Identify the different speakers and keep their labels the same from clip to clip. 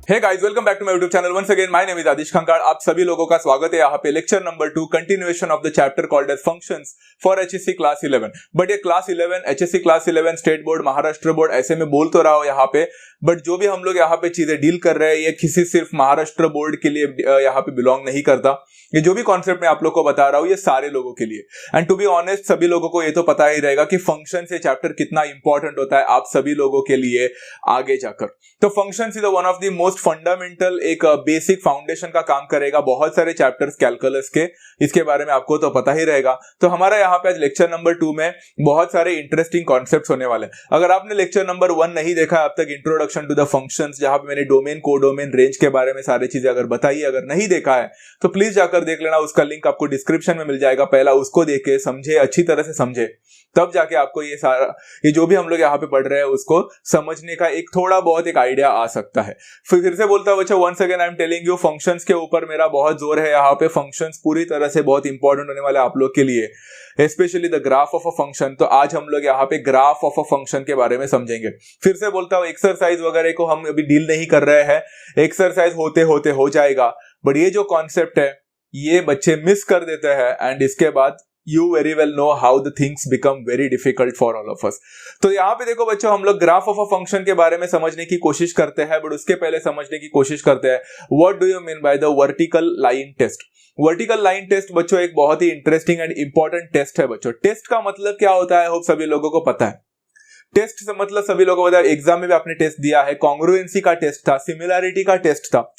Speaker 1: Hey guys, welcome back to my YouTube channel. Once again my name is Aadish Khangad. आप सभी लोगों का स्वागत है यहाँ पे lecture number 2 continuation of the chapter called as functions for HSC class 11। But ये class 11 HSC class 11 state board Maharashtra board ऐसे में बोल तो रहा हूँ यहाँ पे, बट जो भी हम लोग यहाँ पे चीजें डील कर रहे हैं ये किसी सिर्फ महाराष्ट्र बोर्ड के लिए यहाँ पे बिलोंग नहीं करता। ये जो भी कॉन्सेप्ट मैं आप लोग को बता रहा हूँ ये सारे लोगों के लिए। एंड टू बी ऑनेस्ट सभी लोगों को ये तो पता ही रहेगा कि फंक्शन से चैप्टर कितना इंपॉर्टेंट होता है आप सभी लोगों के लिए आगे जाकर। तो function is one of the most fundamental एक बेसिक फाउंडेशन का काम करेगा बहुत सारे चैप्टर्स कैलकुलस के, इसके बारे में आपको तो पता ही रहेगा। तो हमारा यहाँ पे आज लेक्चर नंबर 2 में बहुत सारे इंटरेस्टिंग कॉन्सेप्ट्स होने वाले हैं। अगर आपने लेक्चर नंबर 1 नहीं देखा अब तक, इंट्रोडक्शन टू द फंक्शंस, जहां पे मैंने डोमेन कोडोमेन रेंज के बारे में सारी चीजें अगर बताई, अगर नहीं देखा है तो प्लीज जाकर देख लेना। उसका लिंक आपको डिस्क्रिप्शन में मिल जाएगा। पहला उसको देखे, समझे, अच्छी तरह से समझे, तब जाके आपको ये सारा ये जो भी हम लोग यहाँ पे पढ़ रहे हैं उसको समझने का एक थोड़ा बहुत एक आइडिया आ सकता है। फिर से बोलता हूं बच्चा, once again I am telling you, functions के ऊपर मेरा बहुत जोर है यहाँ पे। फंक्शंस पूरी तरह से बहुत इंपॉर्टेंट होने वाले आप लोग के लिए, specially the graph of a function. तो आज हम लोग यहाँ पे ग्राफ ऑफ अ फंक्शन के बारे में समझेंगे। फिर से बोलता हूँ एक्सरसाइज वगैरह को हम अभी डील नहीं कर रहे हैं, एक्सरसाइज होते होते हो जाएगा, बट ये जो कॉन्सेप्ट है ये बच्चे मिस कर देते हैं एंड इसके बाद you very well know how the things become very difficult for all of us। तो यहाँ पे देखो बच्चों, हम लोग ग्राफ ऑफ अ फंक्शन के बारे में समझने की कोशिश करते हैं, बट उसके पहले समझने की कोशिश करते हैं what do you mean by the vertical line test. Vertical line test बच्चों एक बहुत ही इंटरेस्टिंग एंड इंपॉर्टेंट टेस्ट है बच्चों। टेस्ट का मतलब क्या होता है होप सभी लोगों को पता है। टेस्ट से मतलब सभी लोगों को पता है, एग्जाम में भी आपने टेस्ट दिया है, कॉन्ग्रुएंसी का टेस्ट था, सिमिलैरिटी का टेस्ट था।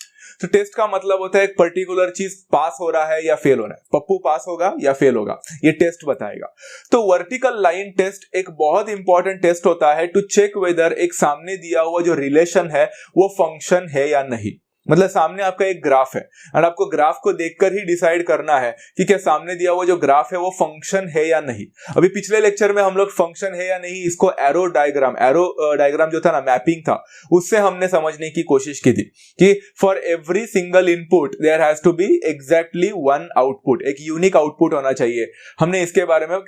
Speaker 1: तो टेस्ट का मतलब होता है एक पर्टिकुलर चीज पास हो रहा है या फेल हो रहा है, पप्पू पास होगा या फेल होगा, ये टेस्ट बताएगा। तो वर्टिकल लाइन टेस्ट एक बहुत इंपॉर्टेंट टेस्ट होता है टू चेक वेदर एक सामने दिया हुआ जो रिलेशन है वो फंक्शन है या नहीं। मतलब सामने आपका एक ग्राफ है और आपको ग्राफ को देखकर ही डिसाइड करना है कि क्या सामने दिया हुआ जो ग्राफ है वो फंक्शन है या नहीं। अभी पिछले लेक्चर में हम लोग फंक्शन है या नहीं इसको एरो डायग्राम जो था ना, मैपिंग था, उससे हमने समझने की कोशिश की थी कि for every single input there has to be exactly one output, एक यूनिक आउटपुट होना चाहिए। हमने इसके बारे में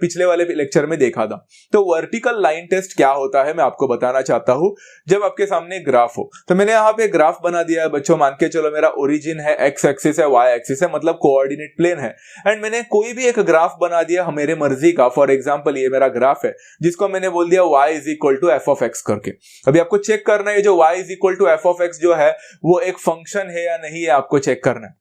Speaker 1: पिछले वाले लेक्चर में देखा था। तो वर्टिकल लाइन टेस्ट क्या होता है मैं आपको बताना चाहता हूं। जब आपके सामने ग्राफ हो, तो मैंने यहाँ पे ग्राफ बना दिया है बच्चों। मान के चलो मेरा ओरिजिन है, एक्स एक्सिस है, वाई एक्सिस है, मतलब कोऑर्डिनेट प्लेन है, एंड मैंने कोई भी एक ग्राफ बना दिया मेरे मर्जी का। फॉर एग्जांपल ये मेरा ग्राफ है जिसको मैंने बोल दिया y is equal to f of x करके। अभी आपको चेक करना है जो y is equal to f of x जो है वो एक फंक्शन है या नहीं है, आपको चेक करना है।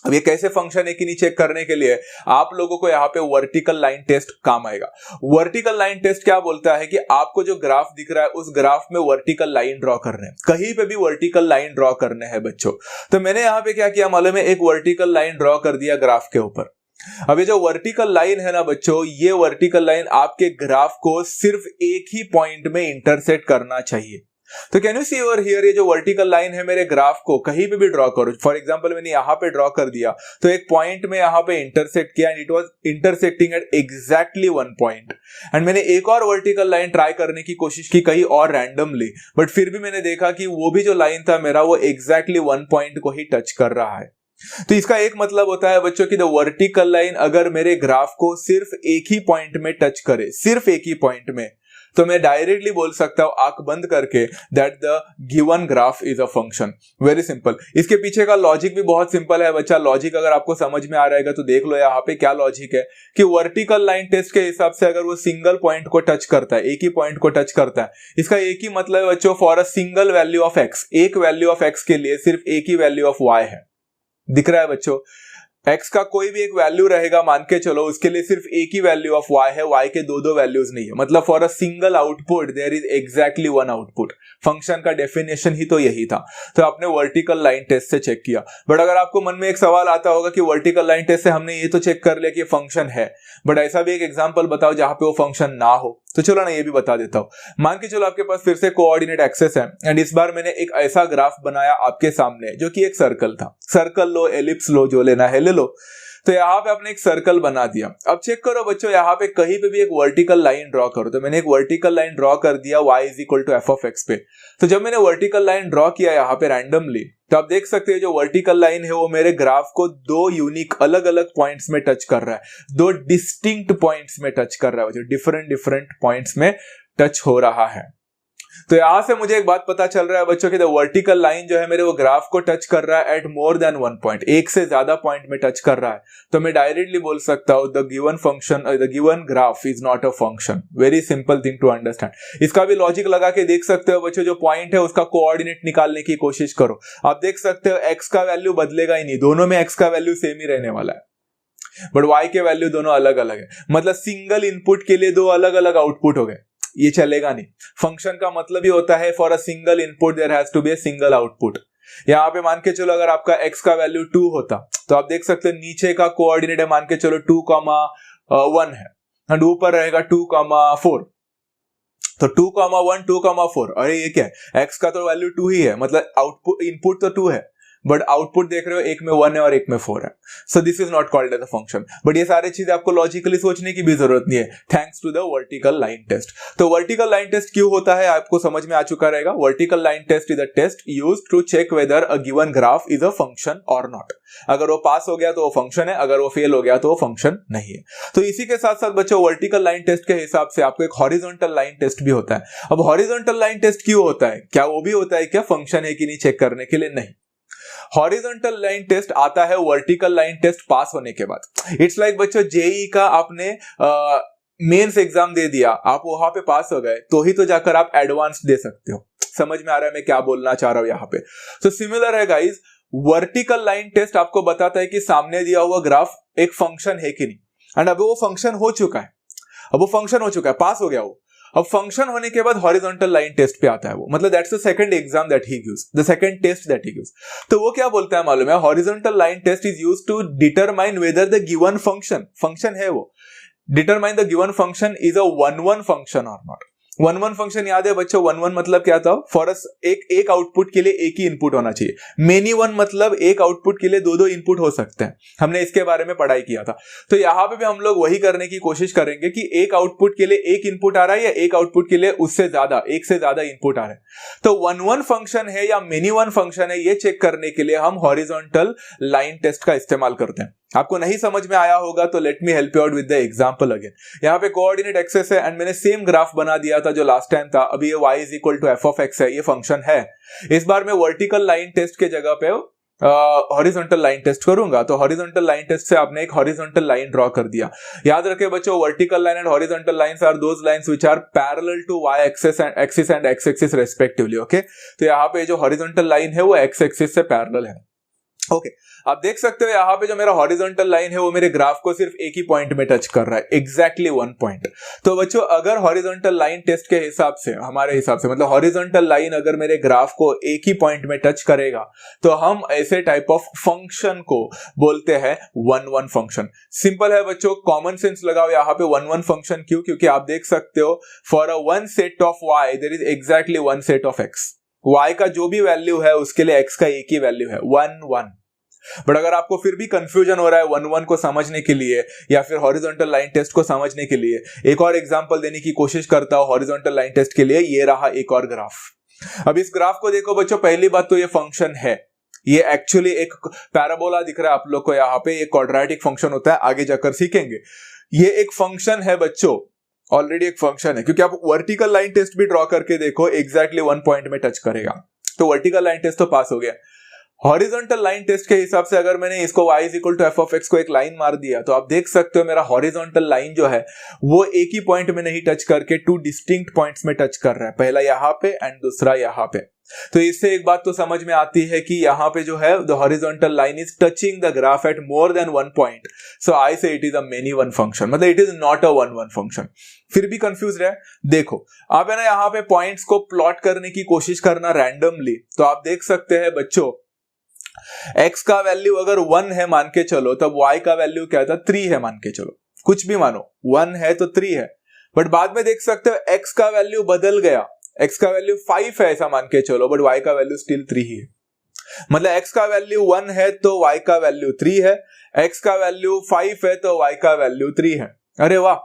Speaker 1: अब ये कैसे फंक्शन है कि नहीं चेक करने के लिए आप लोगों को यहाँ पे वर्टिकल लाइन टेस्ट काम आएगा। वर्टिकल लाइन टेस्ट क्या बोलता है कि आपको जो ग्राफ दिख रहा है उस ग्राफ में वर्टिकल लाइन ड्रॉ करने हैं, कहीं पे भी वर्टिकल लाइन ड्रॉ करने हैं बच्चों। तो मैंने यहाँ पे क्या किया मालूम है, एक वर्टिकल लाइन ड्रॉ कर दिया ग्राफ के ऊपर। अब ये जो वर्टिकल लाइन है ना बच्चों, ये वर्टिकल लाइन आपके ग्राफ को सिर्फ एक ही पॉइंट में इंटरसेक्ट करना चाहिए। तो can you see over here, ये जो वर्टिकल लाइन है मेरे ग्राफ को कहीं पे भी ड्रॉ करो। फॉर एग्जांपल मैंने यहाँ पे ड्रॉ कर दिया तो एक पॉइंट में यहाँ पे इंटरसेक्ट किया and it was intersecting at exactly one point. And मैंने एक और वर्टिकल लाइन ट्राई करने की कोशिश की कहीं और रैंडमली, बट फिर भी मैंने देखा कि वो भी जो लाइन था मेरा वो एग्जैक्टली वन पॉइंट को ही टच कर रहा है। तो इसका एक मतलब होता है बच्चों कि द वर्टिकल लाइन अगर मेरे ग्राफ को सिर्फ एक ही पॉइंट में टच करे, सिर्फ एक ही पॉइंट में, तो मैं डायरेक्टली बोल सकता हूं आंख बंद करके that the given graph is a function. Very simple. इसके पीछे का लॉजिक भी बहुत सिंपल है बच्चा। लॉजिक अगर आपको समझ में आ रहेगा तो देख लो यहाँ पे क्या लॉजिक है कि वर्टिकल लाइन टेस्ट के हिसाब से अगर वो सिंगल पॉइंट को टच करता है, एक ही पॉइंट को टच करता है, इसका एक ही मतलब है बच्चों, for a single value of x, एक वैल्यू ऑफ एक्स के लिए सिर्फ एक ही वैल्यू ऑफ वाई है। दिख रहा है बच्चों, x का कोई भी एक वैल्यू रहेगा मान के चलो, उसके लिए सिर्फ एक ही वैल्यू ऑफ y है, y के दो वैल्यूज नहीं है। मतलब for a single output there is exactly one output. Function का डेफिनेशन ही तो यही था। तो आपने वर्टिकल लाइन टेस्ट से चेक किया। बट अगर आपको मन में एक सवाल आता होगा कि वर्टिकल लाइन टेस्ट से हमने ये तो चेक कर लिया कि फंक्शन है, बट ऐसा भी एक एग्जांपल बताओ जहां पे वो फंक्शन ना हो। तो चलो ना ये भी बता देता हूं। मान के चलो आपके पास फिर से कोऑर्डिनेट एक्सेस है एंड इस बार मैंने एक ऐसा ग्राफ बनाया आपके सामने जो कि एक सर्कल था। सर्कल लो, एलिप्स लो, जो लेना है ले लो। तो यहाँ पे आपने एक सर्कल बना दिया। अब चेक करो बच्चों, यहाँ पे कहीं पे भी एक वर्टिकल लाइन ड्रॉ करो। तो मैंने एक वर्टिकल लाइन ड्रॉ कर दिया y is equal to f of x पे। तो जब मैंने वर्टिकल लाइन ड्रॉ किया यहाँ पे रैंडमली, तो आप देख सकते हैं जो वर्टिकल लाइन है वो मेरे ग्राफ को दो यूनिक अलग अलग पॉइंट्स में टच कर रहा है, दो डिस्टिंक्ट पॉइंट्स में टच कर रहा है, जो डिफरेंट पॉइंट्स में टच हो रहा है। तो यहां से मुझे एक बात पता चल रहा है बच्चों की द वर्टिकल लाइन जो है मेरे वो ग्राफ को टच कर रहा है at more than one point, एक से ज्यादा पॉइंट में टच कर रहा है। तो मैं डायरेक्टली बोल सकता हूं the given function the given graph is not a function. Very simple thing to understand. इसका भी लॉजिक लगा के देख सकते हो बच्चों, जो पॉइंट है उसका कोऑर्डिनेट निकालने की कोशिश करो। आप देख सकते हो एक्स का वैल्यू बदलेगा ही नहीं, दोनों में एक्स का वैल्यू सेम ही रहने वाला है, बट वाई के वैल्यू दोनों अलग अलग है। मतलब सिंगल इनपुट के लिए दो अलग अलग आउटपुट हो गए, ये चलेगा नहीं। फंक्शन का मतलब ही होता है for a single input there has to be a single output. यहां पे मान के चलो अगर आपका x का वैल्यू 2 होता तो आप देख सकते हो नीचे का कोऑर्डिनेट है मान के चलो 2,1 है एंड ऊपर रहेगा 2,4। तो 2,1 2,4, अरे ये क्या है, x का तो वैल्यू 2 ही है, मतलब आउटपुट इनपुट तो 2 है बट आउटपुट देख रहे हो एक में 1 है और एक में 4 है। So this is not called as a function. But ये सारी चीजें आपको लॉजिकली सोचने की भी जरूरत नहीं है, thanks to the vertical line test. तो वर्टिकल लाइन टेस्ट क्यों होता है आपको समझ में आ चुका रहेगा। Vertical line test is a test used to check whether a given graph is a function और नॉट। अगर वो पास हो गया तो वो फंक्शन है, अगर वो फेल हो गया तो वो फंक्शन नहीं है। तो इसी के साथ साथ बच्चों वर्टिकल लाइन टेस्ट के हिसाब से आपको एक हॉरिजॉन्टल लाइन टेस्ट भी होता है। अब हॉरिजॉन्टल लाइन टेस्ट क्यों होता है, क्या वो भी होता है क्या फंक्शन है कि नहीं चेक करने के लिए? नहीं, हॉरिजॉन्टल लाइन टेस्ट आता है वर्टिकल लाइन टेस्ट पास होने के बाद। इट्स लाइक बच्चों जेई का आपने मेंस एग्जाम दे दिया, आप वहां पे पास हो गए तो ही तो जाकर आप एडवांस दे सकते हो। समझ में आ रहा है मैं क्या बोलना चाह रहा हूं यहाँ पे। तो सिमिलर है गाइस, वर्टिकल लाइन टेस्ट आपको बताता है कि सामने दिया हुआ ग्राफ एक फंक्शन है कि नहीं, एंड अब वो फंक्शन हो चुका है, अब वो फंक्शन हो चुका है, पास हो गया वो। अब फंक्शन होने के बाद हॉरिजॉन्टल लाइन टेस्ट पे आता है वो, मतलब that's the second exam that he gives, the second test that he gives. तो वो क्या बोलता है मालूम है, horizontal line test is used to determine whether the given function है वो, determine the given function is a one function और नॉट। वन फंक्शन याद है बच्चों, वन मतलब क्या था, फॉर एक आउटपुट के लिए एक ही इनपुट होना चाहिए। मेनी वन मतलब एक आउटपुट के लिए दो इनपुट हो सकते हैं, हमने इसके बारे में पढ़ाई किया था। तो यहां पे भी हम लोग वही करने की कोशिश करेंगे कि एक आउटपुट के लिए एक इनपुट आ रहा है या एक आउटपुट के लिए उससे ज्यादा एक से ज्यादा इनपुट आ रहे हैं। तो वन फंक्शन है या मेनी वन फंक्शन है, ये चेक करने के लिए हम हॉरिजॉन्टल लाइन टेस्ट का इस्तेमाल करते हैं। आपको नहीं समझ में आया होगा तो let me help you out with the example again. यहाँ पे कोऑर्डिनेट एक्सेस है एंड मैंने सेम ग्राफ बना दिया था जो लास्ट टाइम था। अभी ये y is equal to f of x है, ये फंक्शन है। इस बार मैं वर्टिकल लाइन टेस्ट के जगह पे हॉरिजॉन्टल लाइन टेस्ट करूंगा। तो हॉरिजॉन्टल लाइन टेस्ट से आपने एक हॉरिजॉन्टल लाइन ड्रॉ कर दिया। याद रखे बच्चों, vertical line and horizontal lines are those lines which are parallel to y axis and x axis respectively. Okay, तो यहाँ पे जो हॉरिजॉन्टल लाइन है वो x एक्सिस से पैरेलल है। ओके, आप देख सकते हो यहाँ पे जो मेरा हॉरिजॉन्टल लाइन है वो मेरे ग्राफ को सिर्फ एक ही पॉइंट में टच कर रहा है, एग्जैक्टली वन पॉइंट। तो बच्चों अगर हॉरिजॉन्टल लाइन टेस्ट के हिसाब से, हमारे हिसाब से मतलब हॉरिजॉन्टल लाइन अगर मेरे ग्राफ को एक ही पॉइंट में टच करेगा तो हम ऐसे टाइप ऑफ फंक्शन को बोलते हैं वन फंक्शन। सिंपल है बच्चों, कॉमन सेंस लगाओ यहाँ पे वन फंक्शन। क्यों? क्योंकि आप देख सकते हो for a one set of y there is exactly one set of x। y का जो भी वैल्यू है उसके लिए x का एक ही वैल्यू है, वन। बट अगर आपको फिर भी कंफ्यूजन हो रहा है वन को समझने के लिए या फिर हॉरिजॉन्टल लाइन टेस्ट को समझने के लिए, एक और एग्जांपल देने की कोशिश करता हूं हॉरिजॉन्टल लाइन टेस्ट के लिए। ये रहा एक और ग्राफ। अब इस ग्राफ को देखो बच्चों, पहली बात तो ये फंक्शन है, ये एक्चुअली एक पैराबोला दिख रहा है आप लोग को यहाँ पे, एक क्वाड्रेटिक फंक्शन होता है, आगे जाकर सीखेंगे। ये एक फंक्शन है बच्चों, ऑलरेडी एक फंक्शन है, क्योंकि आप वर्टिकल लाइन टेस्ट भी ड्रॉ करके देखो एग्जैक्टली वन पॉइंट में टच करेगा। तो वर्टिकल लाइन टेस्ट तो पास हो गया। हॉरिजॉन्टल लाइन टेस्ट के हिसाब से अगर मैंने इसको y is equal to f of x को एक लाइन मार दिया तो आप देख सकते हो मेरा हॉरिजॉन्टल लाइन जो है वो एक ही पॉइंट में नहीं टच करके टू डिस्टिंक्ट पॉइंट्स में टच कर रहा है, पहला यहाँ पे एंड दूसरा यहाँ पे। तो इससे एक बात तो समझ में आती है कि यहाँ पे जो है the horizontal line is touching the graph at more than one point, so I say it is a many one function, मतलब it is not a one function. फिर भी कंफ्यूज रहे, देखो आप है ना यहाँ पे पॉइंट्स को प्लॉट करने की कोशिश करना रैंडमली, तो आप देख सकते हैं बच्चों x का वैल्यू अगर 1 है मान के चलो, तब y का वैल्यू क्या था, 3 है मान के चलो, कुछ भी मानो 1 है तो 3 है। बट बाद में देख सकते हो x का वैल्यू बदल गया, x का वैल्यू 5 है ऐसा मान के चलो, बट y का वैल्यू स्टिल 3 ही है। मतलब x का वैल्यू 1 है तो y का वैल्यू 3 है, x का वैल्यू 5 है तो y का वैल्यू 3 है। अरे वाह,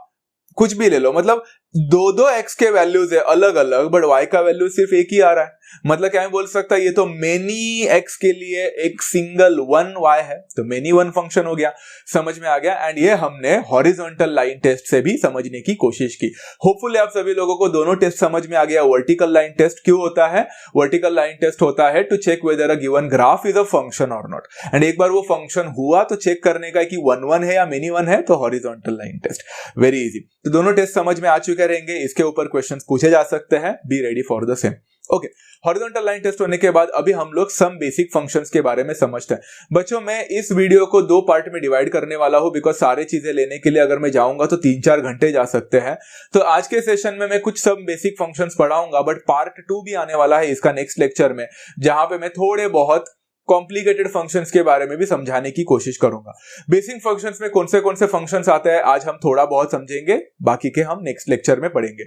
Speaker 1: कुछ भी ले लो, मतलब दो x के वैल्यूज है अलग अलग, बट y का वैल्यू सिर्फ एक ही आ रहा है। मतलब क्या मैं बोल सकता है, ये तो मेनी x के लिए एक सिंगल वन y है, तो मेनी वन फंक्शन हो गया। समझ में आ गया। एंड ये हमने हॉरिजॉन्टल लाइन टेस्ट से भी समझने की कोशिश की। होपफुली आप सभी लोगों को दोनों टेस्ट समझ में आ गया। वर्टिकल लाइन टेस्ट क्यों होता है? वर्टिकल लाइन टेस्ट होता है to check whether a given graph is a function और नॉट, एंड एक बार वो फंक्शन हुआ तो चेक करने का कि वन वन है या मेनी वन है, तो horizontal line test. Very easy. तो दोनों टेस्ट समझ में आ चुके रहेंगे, इसके ऊपर क्वेश्चंस पूछे जा सकते हैं, be ready for the same. Okay, horizontal line test होने के बाद अभी हम लोग सम बेसिक फंक्शंस के बारे में समझते हैं। बच्चों, मैं इस वीडियो को दो पार्ट में डिवाइड करने वाला हूं, बिकॉज सारे चीजें लेने के लिए अगर मैं जाऊंगा तो 3-4 घंटे जा सकते हैं। तो आज के सेशन में मैं कुछ सम बेसिक फंक्शंस पढ़ाऊंगा, बट पार्ट 2 भी आने वाला है इसका नेक्स्ट लेक्चर में, जहां पे मैं थोड़े बहुत कॉम्प्लिकेटेड फंक्शंस के बारे में भी समझाने की कोशिश करूंगा। बेसिक फंक्शंस में कौन से फंक्शंस आते हैं आज हम थोड़ा बहुत समझेंगे, बाकी के हम नेक्स्ट लेक्चर में पढ़ेंगे।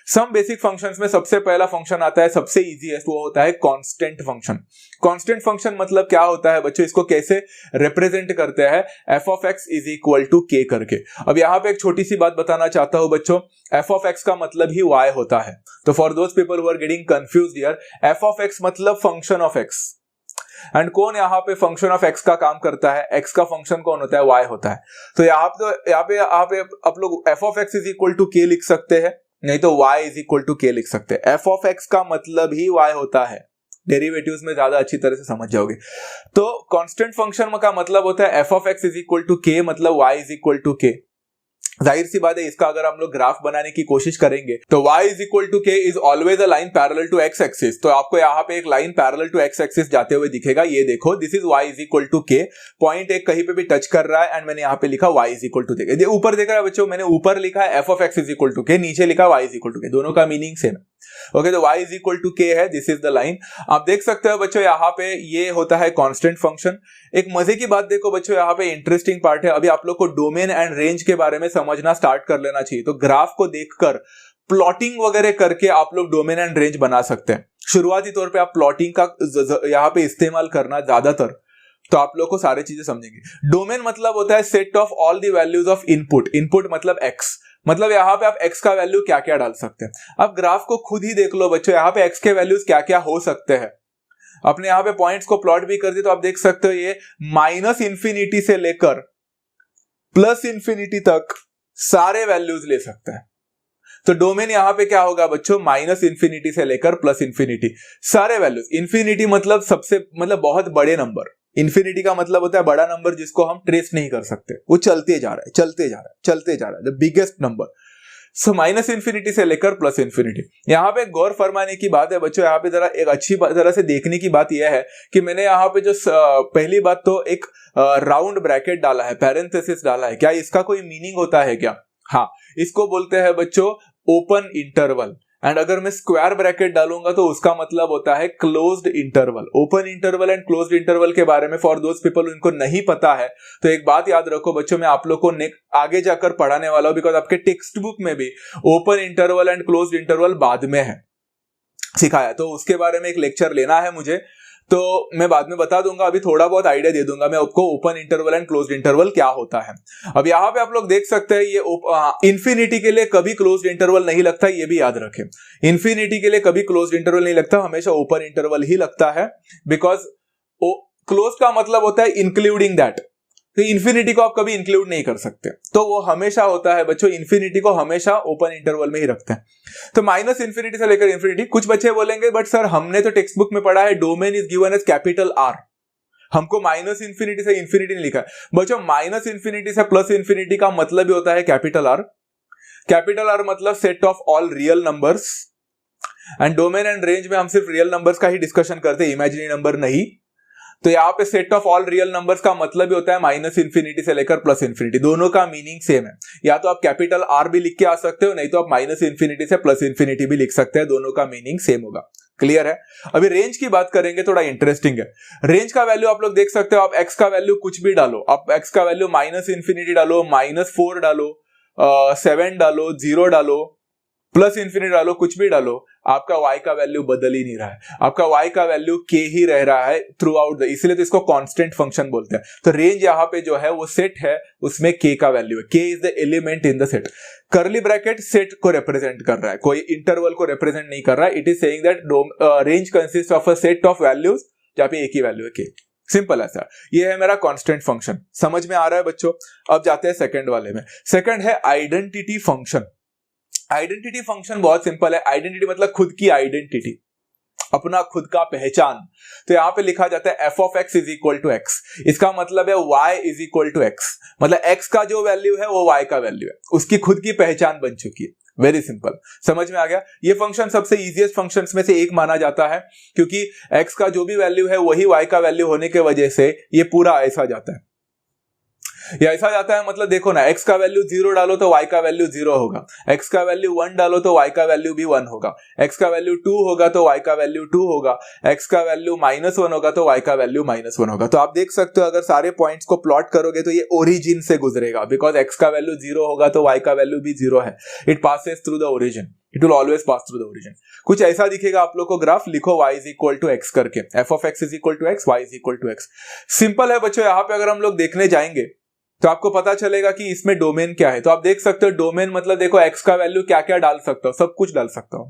Speaker 1: सम बेसिक फंक्शंस में सबसे पहला फंक्शन आता है, सबसे इजीएस्ट, वो होता है कांस्टेंट फंक्शन। कांस्टेंट फंक्शन मतलब क्या होता है बच्चों, इसको कैसे रिप्रेजेंट करते हैं? F of x is equal to k करके। अब यहाँ पे एक छोटी सी बात बताना चाहता हूं बच्चों, एफ ऑफ एक्स का मतलब ही वाई होता है। तो for those people who are getting confused here, f of x मतलब फंक्शन ऑफ एक्स। एंड कौन यहाँ पे फंक्शन ऑफ एक्स का काम करता है? एक्स का फंक्शन कौन होता है? वाई होता है। तो यहाँ पे आप लोग f of x is equal to k लिख सकते हैं, नहीं तो y is equal to k लिख सकते हैं। एफ ऑफ एक्स का मतलब ही y होता है। डेरिवेटिव्स में ज्यादा अच्छी तरह से समझ जाओगे। तो कांस्टेंट फंक्शन का मतलब होता है F of x is equal to k, मतलब y इज इक्वल टू के। जाहिर सी बात है, इसका अगर हम लोग ग्राफ बनाने की कोशिश करेंगे तो y is equal to k is always a line parallel to x axis. तो आपको यहाँ पे एक line parallel to x axis जाते हुए दिखेगा, ये देखो, this is y is equal to k. Point एक कहीं पे भी टच कर रहा है एंड मैंने यहाँ पे लिखा y इज इक्वल टू के। ऊपर देख रहा है बच्चों, मैंने ऊपर लिखा है F of x is equal to k, नीचे लिखा y इज इक्वल टू के, दोनों का मीनिंग सेम है। ओके, तो y इज इक्वल टू के है, दिस इज द लाइन। आप देख सकते हो बच्चों, यहाँ पे ये होता है कांस्टेंट फंक्शन। एक मजे की बात देखो बच्चों, यहाँ पे इंटरेस्टिंग पार्ट है, अभी आप लोग को डोमेन एंड रेंज के बारे में समझना स्टार्ट कर लेना चाहिए। तो ग्राफ को देखकर प्लॉटिंग वगैरह करके आप लोग डोमेन एंड रेंज बना सकते हैं। शुरुआती तौर पे आप प्लॉटिंग का यहाँ पे इस्तेमाल करना ज्यादातर, तो आप लोग को सारी चीजें समझेंगे। डोमेन मतलब होता है set of all the values of input. Input मतलब x, मतलब यहाँ पे आप x का वैल्यू क्या क्या डाल सकते हैं। अब ग्राफ को खुद ही देख लो बच्चों, यहाँ पे x के वैल्यूज क्या क्या हो सकते हैं। अपने यहाँ पे पॉइंट्स को प्लॉट भी कर दिए तो आप देख सकते हो, ये माइनस इंफिनिटी से लेकर प्लस इंफिनिटी तक सारे वैल्यूज ले सकते हैं। तो डोमेन यहाँ पे क्या होगा बच्चों, माइनस इंफिनिटी से लेकर प्लस इंफिनिटी सारे वैल्यूज। इंफिनिटी मतलब सबसे मतलब बहुत बड़े नंबर। इंफिनिटी का मतलब होता है बड़ा नंबर जिसको हम ट्रेस नहीं कर सकते, वो चलते जा रहा है, चलते जा रहा है, चलते जा रहा है, the biggest number. So minus infinity से लेकर प्लस इंफिनिटी। यहाँ पे गौर फरमाने की बात है बच्चों, यहाँ पे जरा एक अच्छी तरह से देखने की बात यह है कि मैंने यहाँ पे जो पहली बात तो एक राउंड ब्रैकेट डाला है, पैरेंथेसिस डाला है। क्या इसका कोई मीनिंग होता है क्या? हाँ, इसको बोलते हैं बच्चों ओपन इंटरवल। एंड अगर मैं स्क्वायर ब्रैकेट डालूंगा तो उसका मतलब होता है closed interval. Open interval and closed interval के बारे में फॉर दोज पीपल उनको नहीं पता है तो एक बात याद रखो बच्चों, मैं आप लोग को आगे जाकर पढ़ाने वाला हूं, बिकॉज आपके टेक्स्ट बुक में भी open interval and closed interval बाद में है सिखाया, तो उसके बारे में एक लेक्चर लेना है मुझे, तो मैं बाद में बता दूंगा। अभी थोड़ा बहुत आइडिया दे दूंगा मैं आपको open interval and closed interval क्या होता है। अब यहाँ पे आप लोग देख सकते हैं, ये इंफिनिटी के लिए कभी क्लोज्ड इंटरवल नहीं लगता, ये भी याद रखें। इंफिनिटी के लिए कभी क्लोज्ड इंटरवल नहीं लगता, हमेशा ओपन इंटरवल ही लगता है, बिकॉज क्लोज का मतलब होता है इंक्लूडिंग दैट। तो इंफिनिटी को आप कभी इंक्लूड नहीं कर सकते, तो वो हमेशा होता है बच्चों, इंफिनिटी को हमेशा ओपन इंटरवल में ही रखते हैं। तो माइनस इंफिनिटी से लेकर इंफिनिटी। कुछ बच्चे बोलेंगे बट सर हमने तो टेक्स्ट बुक में पढ़ा है domain is given as capital R, हमको माइनस इंफिनिटी से इंफिनिटी नहीं लिखा है। बच्चों माइनस इंफिनिटी से प्लस इंफिनिटी का मतलब ही होता है कैपिटल आर। कैपिटल आर मतलब set of all real numbers, and domain and range में हम सिर्फ रियल नंबर्स का ही डिस्कशन करते हैं, इमेजिनरी नंबर नहीं। तो यहाँ पे set of all real numbers का मतलब ही होता है माइनस इंफिनिटी से लेकर प्लस इंफिनिटी, दोनों का मीनिंग सेम है। या तो आप कैपिटल आर भी लिख के आ सकते हो, नहीं तो आप माइनस इंफिनिटी से प्लस इंफिनिटी भी लिख सकते हैं, दोनों का मीनिंग सेम होगा। क्लियर है? अभी रेंज की बात करेंगे, थोड़ा इंटरेस्टिंग है। रेंज का वैल्यू आप लोग देख सकते हो, आप एक्स का वैल्यू कुछ भी डालो, आप एक्स का वैल्यू माइनस इंफिनिटी डालो, -4 डालो, 7 डालो, 0 डालो, प्लस इन्फिनिटी डालो, कुछ भी डालो, आपका y का वैल्यू बदल ही नहीं रहा है, आपका y का वैल्यू k ही रह रहा है थ्रू आउट द, इसलिए तो इसको कांस्टेंट फंक्शन बोलते हैं। तो रेंज यहाँ पे जो है वो सेट है, उसमें k का वैल्यू है, k is the element in the set. Curly bracket set को रिप्रेजेंट कर रहा है, कोई इंटरवल को रिप्रेजेंट नहीं कर रहा है। It is saying that range consist of a set of values जहां पे एक ही वैल्यू है k। सिंपल ऐसा, ये है मेरा कांस्टेंट फंक्शन। समझ में आ रहा है बच्चों? अब जाते हैं सेकंड वाले में। सेकंड है आइडेंटिटी फंक्शन। आइडेंटिटी फंक्शन बहुत सिंपल है। आइडेंटिटी मतलब खुद की आइडेंटिटी, अपना खुद का पहचान। तो यहां पे लिखा जाता है F of x is equal to x. इसका मतलब है y is equal to x, मतलब x का जो वैल्यू है वो y का वैल्यू है, उसकी खुद की पहचान बन चुकी है। वेरी सिंपल, समझ में आ गया? ये फंक्शन सबसे इजीएस्ट फंक्शंस में से एक माना जाता है, क्योंकि x का जो भी वैल्यू है वही y का वैल्यू होने के वजह से ये पूरा ऐसा जाता है। या ऐसा जाता है मतलब देखो ना, x का वैल्यू 0 डालो तो y का वैल्यू 0 होगा, x का वैल्यू 1 डालो तो y का वैल्यू भी 1 होगा, x का वैल्यू 2 होगा तो y का वैल्यू 2 होगा, x का वैल्यू -1 होगा तो y का वैल्यू -1 होगा। तो आप देख सकते हो अगर सारे पॉइंट्स को प्लॉट करोगे तो ये ओरिजिन से गुजरेगा, बिकॉज x का वैल्यू 0 होगा तो y का वैल्यू भी 0 है। It passes through the origin, it will always pass through the origin. कुछ ऐसा दिखेगा आप लोग को ग्राफ, लिखो y is equal to x करके, f of x is equal to x, y is equal to x. Simple है बच्चों। यहाँ पे अगर हम लोग देखने जाएंगे तो आपको पता चलेगा कि इसमें डोमेन क्या है। तो आप देख सकते हो डोमेन मतलब देखो x का वैल्यू क्या क्या डाल सकता हो, सब कुछ डाल सकता हूं,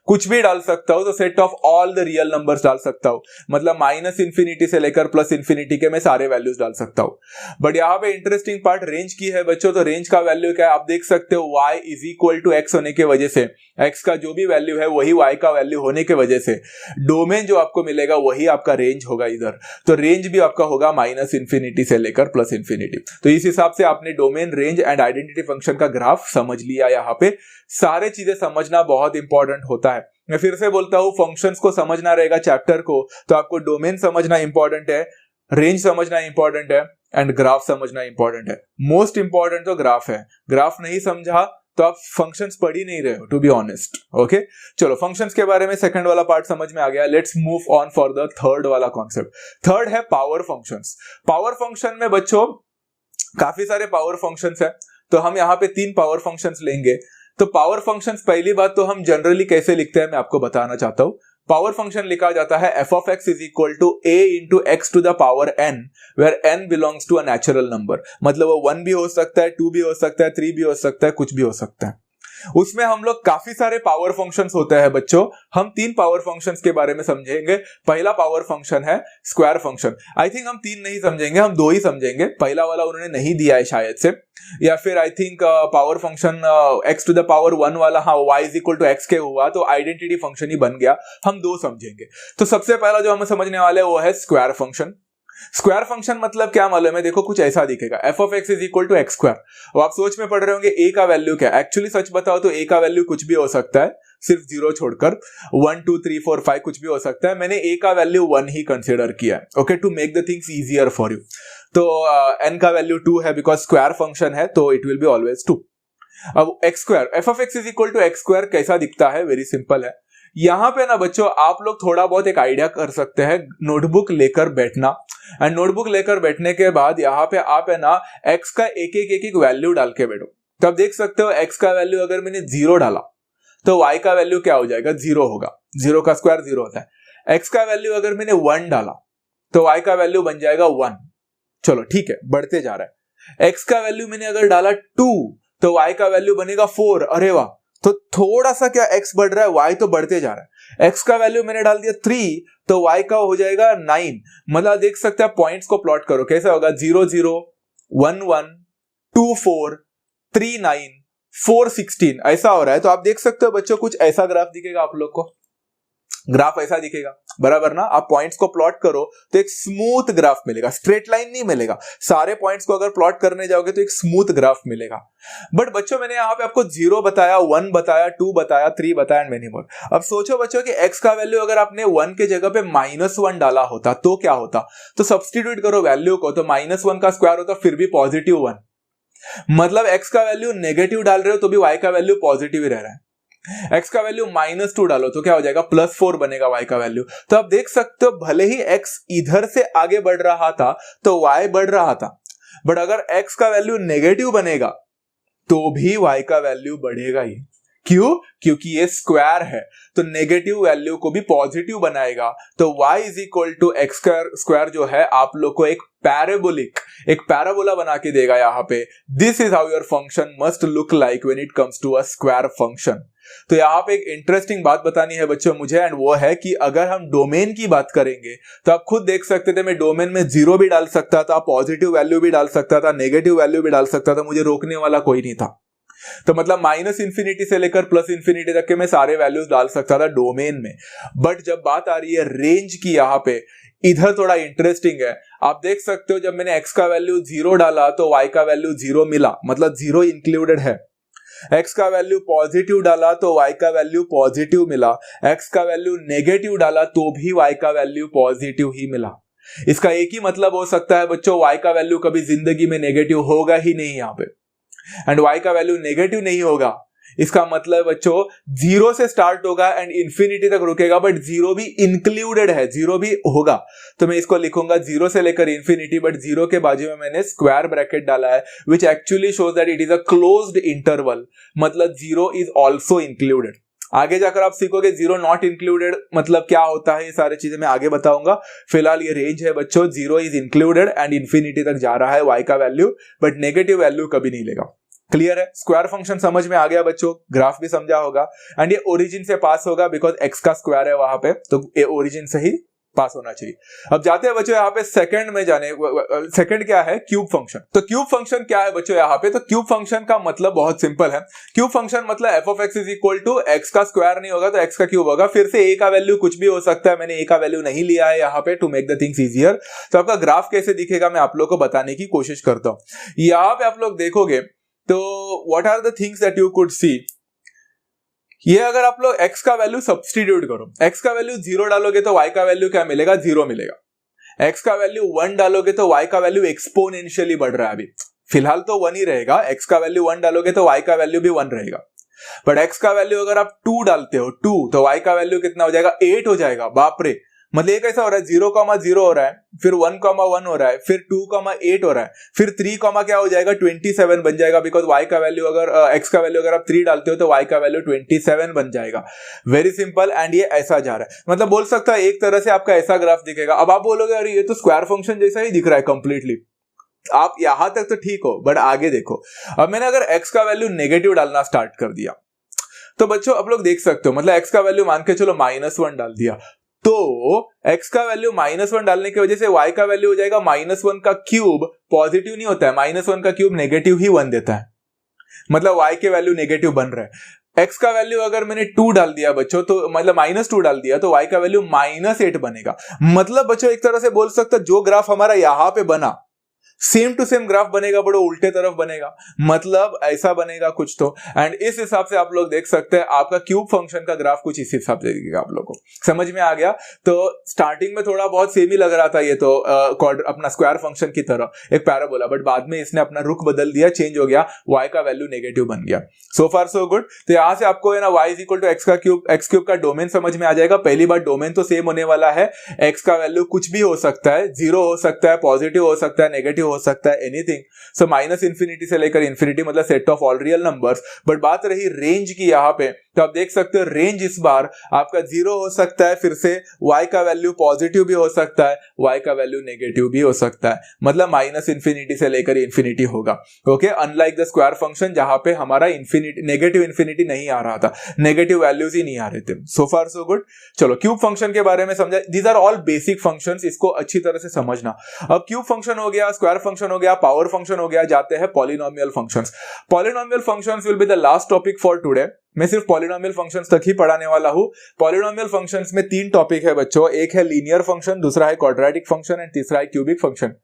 Speaker 1: कुछ भी डाल सकता हूं। तो set of all the real numbers डाल सकता हूं, मतलब माइनस इंफिनिटी से लेकर प्लस इंफिनिटी के मैं सारे वैल्यूज डाल सकता हूं। बट यहाँ पे इंटरेस्टिंग पार्ट रेंज की है बच्चों। तो रेंज का वैल्यू क्या है आप देख सकते हो, y is equal to x होने के वजह से, x का जो भी वैल्यू है वही y का वैल्यू होने के वजह से डोमेन जो आपको मिलेगा वही आपका रेंज होगा इधर। तो रेंज भी आपका होगा माइनस इंफिनिटी से लेकर प्लस इंफिनिटी। तो इस हिसाब से आपने domain, range and identity function का ग्राफ समझ लिया। यहाँ पे सारे चीजें समझना बहुत इंपॉर्टेंट होता है। मैं फिर से बोलता हूं, फंक्शंस को समझना रहेगा चैप्टर को, तो आपको डोमेन समझना इंपॉर्टेंट है, रेंज समझना इंपॉर्टेंट है एंड ग्राफ समझना इंपॉर्टेंट है। मोस्ट इंपॉर्टेंट तो ग्राफ है, ग्राफ नहीं समझा तो आप फंक्शंस पढ़ ही नहीं रहे हो, टू बी ऑनेस्ट। ओके, चलो फंक्शंस के बारे में सेकंड वाला पार्ट समझ में आ गया। Let's move on for the third वाला कॉन्सेप्ट। थर्ड है पावर फंक्शंस। पावर फंक्शन में बच्चों काफी सारे पावर फंक्शंस है, तो हम यहाँ पे 3 पावर फंक्शंस लेंगे। तो पावर फंक्शंस, पहली बात तो हम जनरली कैसे लिखते हैं मैं आपको बताना चाहता हूं। पावर फंक्शन लिखा जाता है F of x is equal to a into x to the power n, where n belongs to a natural number. मतलब वो 1 भी हो सकता है, 2 भी हो सकता है, 3 भी हो सकता है, कुछ भी हो सकता है। उसमें हम लोग काफी सारे पावर फंक्शंस होते हैं बच्चों। हम 3 पावर फंक्शंस के बारे में समझेंगे। पहला पावर फंक्शन है स्क्वायर फंक्शन। आई थिंक हम 3 नहीं समझेंगे, हम 2 ही समझेंगे। पहला वाला उन्होंने नहीं दिया है शायद से, या फिर I think power function x to the power 1 वाला, हाँ y is equal to x के हुआ तो आइडेंटिटी फंक्शन ही बन गया। हम 2 समझेंगे। तो सबसे पहला जो हम समझने वाले हैं वो है स्क्वायर फंक्शन। स्क्वायर फंक्शन मतलब क्या मालूम है? देखो कुछ ऐसा दिखेगा, f of x is equal to x square. अब आप सोच में पढ़ रहे होंगे ए का वैल्यू क्या है। एक्चुअली सच बताओ तो ए का वैल्यू कुछ भी हो सकता है, सिर्फ 0 छोड़कर 1 2 3 4 5 कुछ भी हो सकता है। मैंने ए का वैल्यू 1 ही कंसिडर किया है, okay, to make the things easier for you. तो n का वैल्यू 2 है, बिकॉज स्क्वायर फंक्शन है तो इट विल बी ऑलवेज 2। अब x square, f of x is equal to x square कैसा दिखता है? वेरी सिंपल है। यहां पे ना बच्चों आप लोग थोड़ा बहुत एक आइडिया कर सकते हैं, नोटबुक लेकर बैठना, एंड नोटबुक लेकर बैठने के बाद यहाँ पे आप है ना x का एक वैल्यू डाल के बैठो। तो आप देख सकते हो x का वैल्यू अगर मैंने 0 डाला तो y का वैल्यू क्या हो जाएगा? 0 होगा। 0 का स्क्वायर 0 होता है। x का वैल्यू अगर मैंने 1 डाला तो y का वैल्यू बन जाएगा 1। चलो ठीक है, बढ़ते जा रहा है। x का वैल्यू मैंने अगर डाला 2 तो y का वैल्यू बनेगा 4। अरे वाह, तो थोड़ा सा क्या x बढ़ रहा है, y तो बढ़ते जा रहा है। x का वैल्यू मैंने डाल दिया 3 तो y का हो जाएगा 9। मतलब देख सकते हैं, पॉइंट्स को प्लॉट करो कैसा होगा, 0 0 1 1 2 4 3 9 4 16 ऐसा हो रहा है। तो आप देख सकते हो बच्चों कुछ ऐसा ग्राफ दिखेगा आप लोग को, ग्राफ ऐसा दिखेगा बराबर ना। आप पॉइंट्स को प्लॉट करो तो एक स्मूथ ग्राफ मिलेगा, स्ट्रेट लाइन नहीं मिलेगा। सारे पॉइंट्स को अगर प्लॉट करने जाओगे तो एक स्मूथ ग्राफ मिलेगा। बट बच्चों मैंने यहाँ पे आपको 0 बताया, 1 बताया, 2 बताया, 3 बताया एंड मेनी मोर। अब सोचो बच्चों कि x का वैल्यू अगर आपने 1 के जगह पे -1 डाला होता तो क्या होता? तो सब्स्टिट्यूट करो वैल्यू को, तो -1 का स्क्वायर होता फिर भी +1। मतलब x का वैल्यू नेगेटिव डाल रहे हो तो भी y का वैल्यू पॉजिटिव ही रह रहा है। x का वैल्यू -2 डालो तो क्या हो जाएगा? +4 बनेगा y का वैल्यू। तो आप देख सकते हो भले ही x इधर से आगे बढ़ रहा था तो y बढ़ रहा था, बट अगर x का वैल्यू नेगेटिव बनेगा तो भी y का वैल्यू बढ़ेगा ही। क्यों? क्योंकि ये स्क्वायर है, तो नेगेटिव वैल्यू को भी पॉजिटिव बनाएगा। तो y is equal to x square जो है आप लोग को एक पैराबोला बना के देगा यहाँ पे। This is how your function must look like when it comes to a square function. तो यहाँ पे एक इंटरेस्टिंग बात बतानी है बच्चों मुझे, एंड वो है कि अगर हम डोमेन की बात करेंगे तो आप खुद देख सकते थे मैं डोमेन में 0 भी डाल सकता था, पॉजिटिव वैल्यू भी डाल सकता था, नेगेटिव वैल्यू भी डाल सकता था, मुझे रोकने वाला कोई नहीं था। तो मतलब -∞ से लेकर +∞ तक के मैं सारे वैल्यूज डाल सकता था डोमेन में। बट जब बात आ रही है रेंज की, यहाँ पे इधर थोड़ा इंटरेस्टिंग है। आप देख सकते हो जब मैंने x का वैल्यू 0 डाला तो y का वैल्यू 0 मिला, मतलब 0 इंक्लूडेड है। x का वैल्यू पॉजिटिव डाला तो y का वैल्यू पॉजिटिव मिला, x का वैल्यू नेगेटिव डाला तो भी y का वैल्यू पॉजिटिव ही मिला। इसका एक ही मतलब हो सकता है बच्चों, y का वैल्यू कभी जिंदगी में नेगेटिव होगा ही नहीं यहाँ पे, एंड y का वैल्यू नेगेटिव नहीं होगा। इसका मतलब बच्चों 0 से स्टार्ट होगा एंड इंफिनिटी तक रुकेगा, बट 0 भी इंक्लूडेड है, 0 भी होगा। तो मैं इसको लिखूंगा 0 से लेकर इंफिनिटी, बट 0 के बाजू में मैंने स्क्वायर ब्रैकेट डाला है, which actually shows that it is a closed interval, मतलब 0 इज ऑल्सो इंक्लूडेड। आगे जाकर आप सीखोगे 0 नॉट इंक्लूडेड मतलब क्या होता है, ये सारी चीजें मैं आगे बताऊंगा। फिलहाल ये रेंज है बच्चों, 0 इज इंक्लूडेड एंड इंफिनिटी तक जा रहा है y का वैल्यू, बट नेगेटिव वैल्यू कभी नहीं लेगा। क्लियर है? स्क्वायर फंक्शन समझ में आ गया बच्चों, ग्राफ भी समझा होगा, एंड ये ओरिजिन से पास होगा बिकॉज x का स्क्वायर है वहां पे, तो ये ओरिजिन से ही पास होना चाहिए। अब जाते हैं बच्चों यहाँ पे सेकंड में जाने, सेकंड क्या है? Cube function. तो क्यूब फंक्शन क्या है बच्चों यहाँ पे? तो क्यूब फंक्शन का मतलब बहुत सिंपल है। क्यूब फंक्शन मतलब f of x is equal to x का स्क्वायर नहीं होगा तो एक्स का क्यूब होगा। फिर से ए का वैल्यू कुछ भी हो सकता है, मैंने ए का वैल्यू नहीं लिया है यहाँ पे to make the things easier. तो आपका ग्राफ कैसे दिखेगा मैं आप लोग को बताने की कोशिश करता हूँ। यहाँ पे आप लोग देखोगे तो what are the things that you could see, ये अगर आप लोग x का वैल्यू सब्स्टिट्यूट करो, x का वैल्यू 0 डालोगे तो y का वैल्यू क्या मिलेगा? 0 मिलेगा। x का वैल्यू 1 डालोगे तो y का वैल्यू एक्सपोनेंशियली बढ़ रहा है, अभी फिलहाल तो 1 ही रहेगा। x का वैल्यू 1 डालोगे तो y का वैल्यू भी 1 रहेगा, बट x का वैल्यू अगर आप 2 डालते हो 2 तो y का वैल्यू कितना हो जाएगा? 8 हो जाएगा। बाप रे, मतलब ये कैसा हो रहा है? 0,0 हो रहा है, फिर 1,1 हो रहा है, फिर 2,8 हो रहा है, फिर 3, क्या हो जाएगा? 27 बन जाएगा, बिकॉज y का वैल्यू अगर x का वैल्यू अगर आप 3 डालते हो तो y का वैल्यू 27 बन जाएगा। वेरी सिंपल, एंड ये ऐसा जा रहा है, मतलब बोल सकता है एक तरह से आपका ऐसा ग्राफ दिखेगा। अब आप बोलोगे अरे ये तो स्क्वायर फंक्शन जैसा ही दिख रहा है कंप्लीटली। आप यहां तक तो ठीक हो, बट आगे देखो। अब मैंने अगर x का वैल्यू नेगेटिव डालना स्टार्ट कर दिया तो बच्चों आप लोग देख सकते हो, मतलब x का वैल्यू मान के चलो -1 डाल दिया, तो x का वैल्यू -1 डालने की वजह से y का वैल्यू हो जाएगा -1 का क्यूब। पॉजिटिव नहीं होता है, -1 का क्यूब नेगेटिव ही 1 देता है, मतलब y के वैल्यू नेगेटिव बन रहा है। x का वैल्यू अगर मैंने 2 डाल दिया बच्चों, तो मतलब -2 डाल दिया तो y का वैल्यू -8 बनेगा। मतलब बच्चों एक तरह से बोल सकते हो जो ग्राफ हमारा यहां पे बना सेम टू सेम ग्राफ बनेगा, बड़ो उल्टे तरफ बनेगा, मतलब ऐसा बनेगा कुछ तो। एंड इस हिसाब से आप लोग देख सकते हैं आपका क्यूब फंक्शन का ग्राफ कुछ इस हिसाब से दिखेगा। आप लोग को समझ में आ गया? तो स्टार्टिंग में थोड़ा बहुत सेम ही लग रहा था ये तो अपना स्क्वायर फंक्शन की तरह एक पैराबोला, बट बाद में इसने अपना रुख बदल दिया, चेंज हो गया, y का वैल्यू नेगेटिव बन गया। So far so good. तो यहां से आपको है ना y is equal to x cube का डोमेन समझ में आ जाएगा। पहली बार डोमेन तो सेम होने वाला है, x का वैल्यू कुछ भी हो सकता है, 0 हो सकता है, पॉजिटिव हो सकता है, नेगेटिव हो सकता है, एनीथिंग। सो -∞ से लेकर इंफिनिटी मतलब set of all real numbers. But बात रही रेंज की यहाँ पे, तो आप देख सकते हो रेंज इस बार आपका 0 हो सकता है, फिर से y का वैल्यू पॉजिटिव भी हो सकता है, y का वैल्यू नेगेटिव भी हो सकता है, मतलब -∞ से लेकर इंफिनिटी होगा। Okay, unlike the square function जहां पे हमारा नेगेटिव इंफिनिटी नहीं आ रहा था, नेगेटिव वैल्यूज ही नहीं आ रहे थे। So far so good. चलो क्यूब फंक्शन के बारे में समझा, these are all basic functions, इसको अच्छी तरह से समझना। अब क्यूब फंक्शन हो गया, स्क्वायर फंक्शन हो गया, पावर फंक्शन हो गया, जाते हैं polynomial functions. Polynomial functions will be the last topic for today. मैं सिर्फ पॉलिनोमियल फंक्शंस तक ही पढ़ाने वाला हूं। पॉलिनोमियल फंक्शंस में 3 टॉपिक है बच्चों, एक है लीनियर फंक्शन, दूसरा है क्वाड्रेटिक फंक्शन एंड तीसरा है क्यूबिक फंक्शन।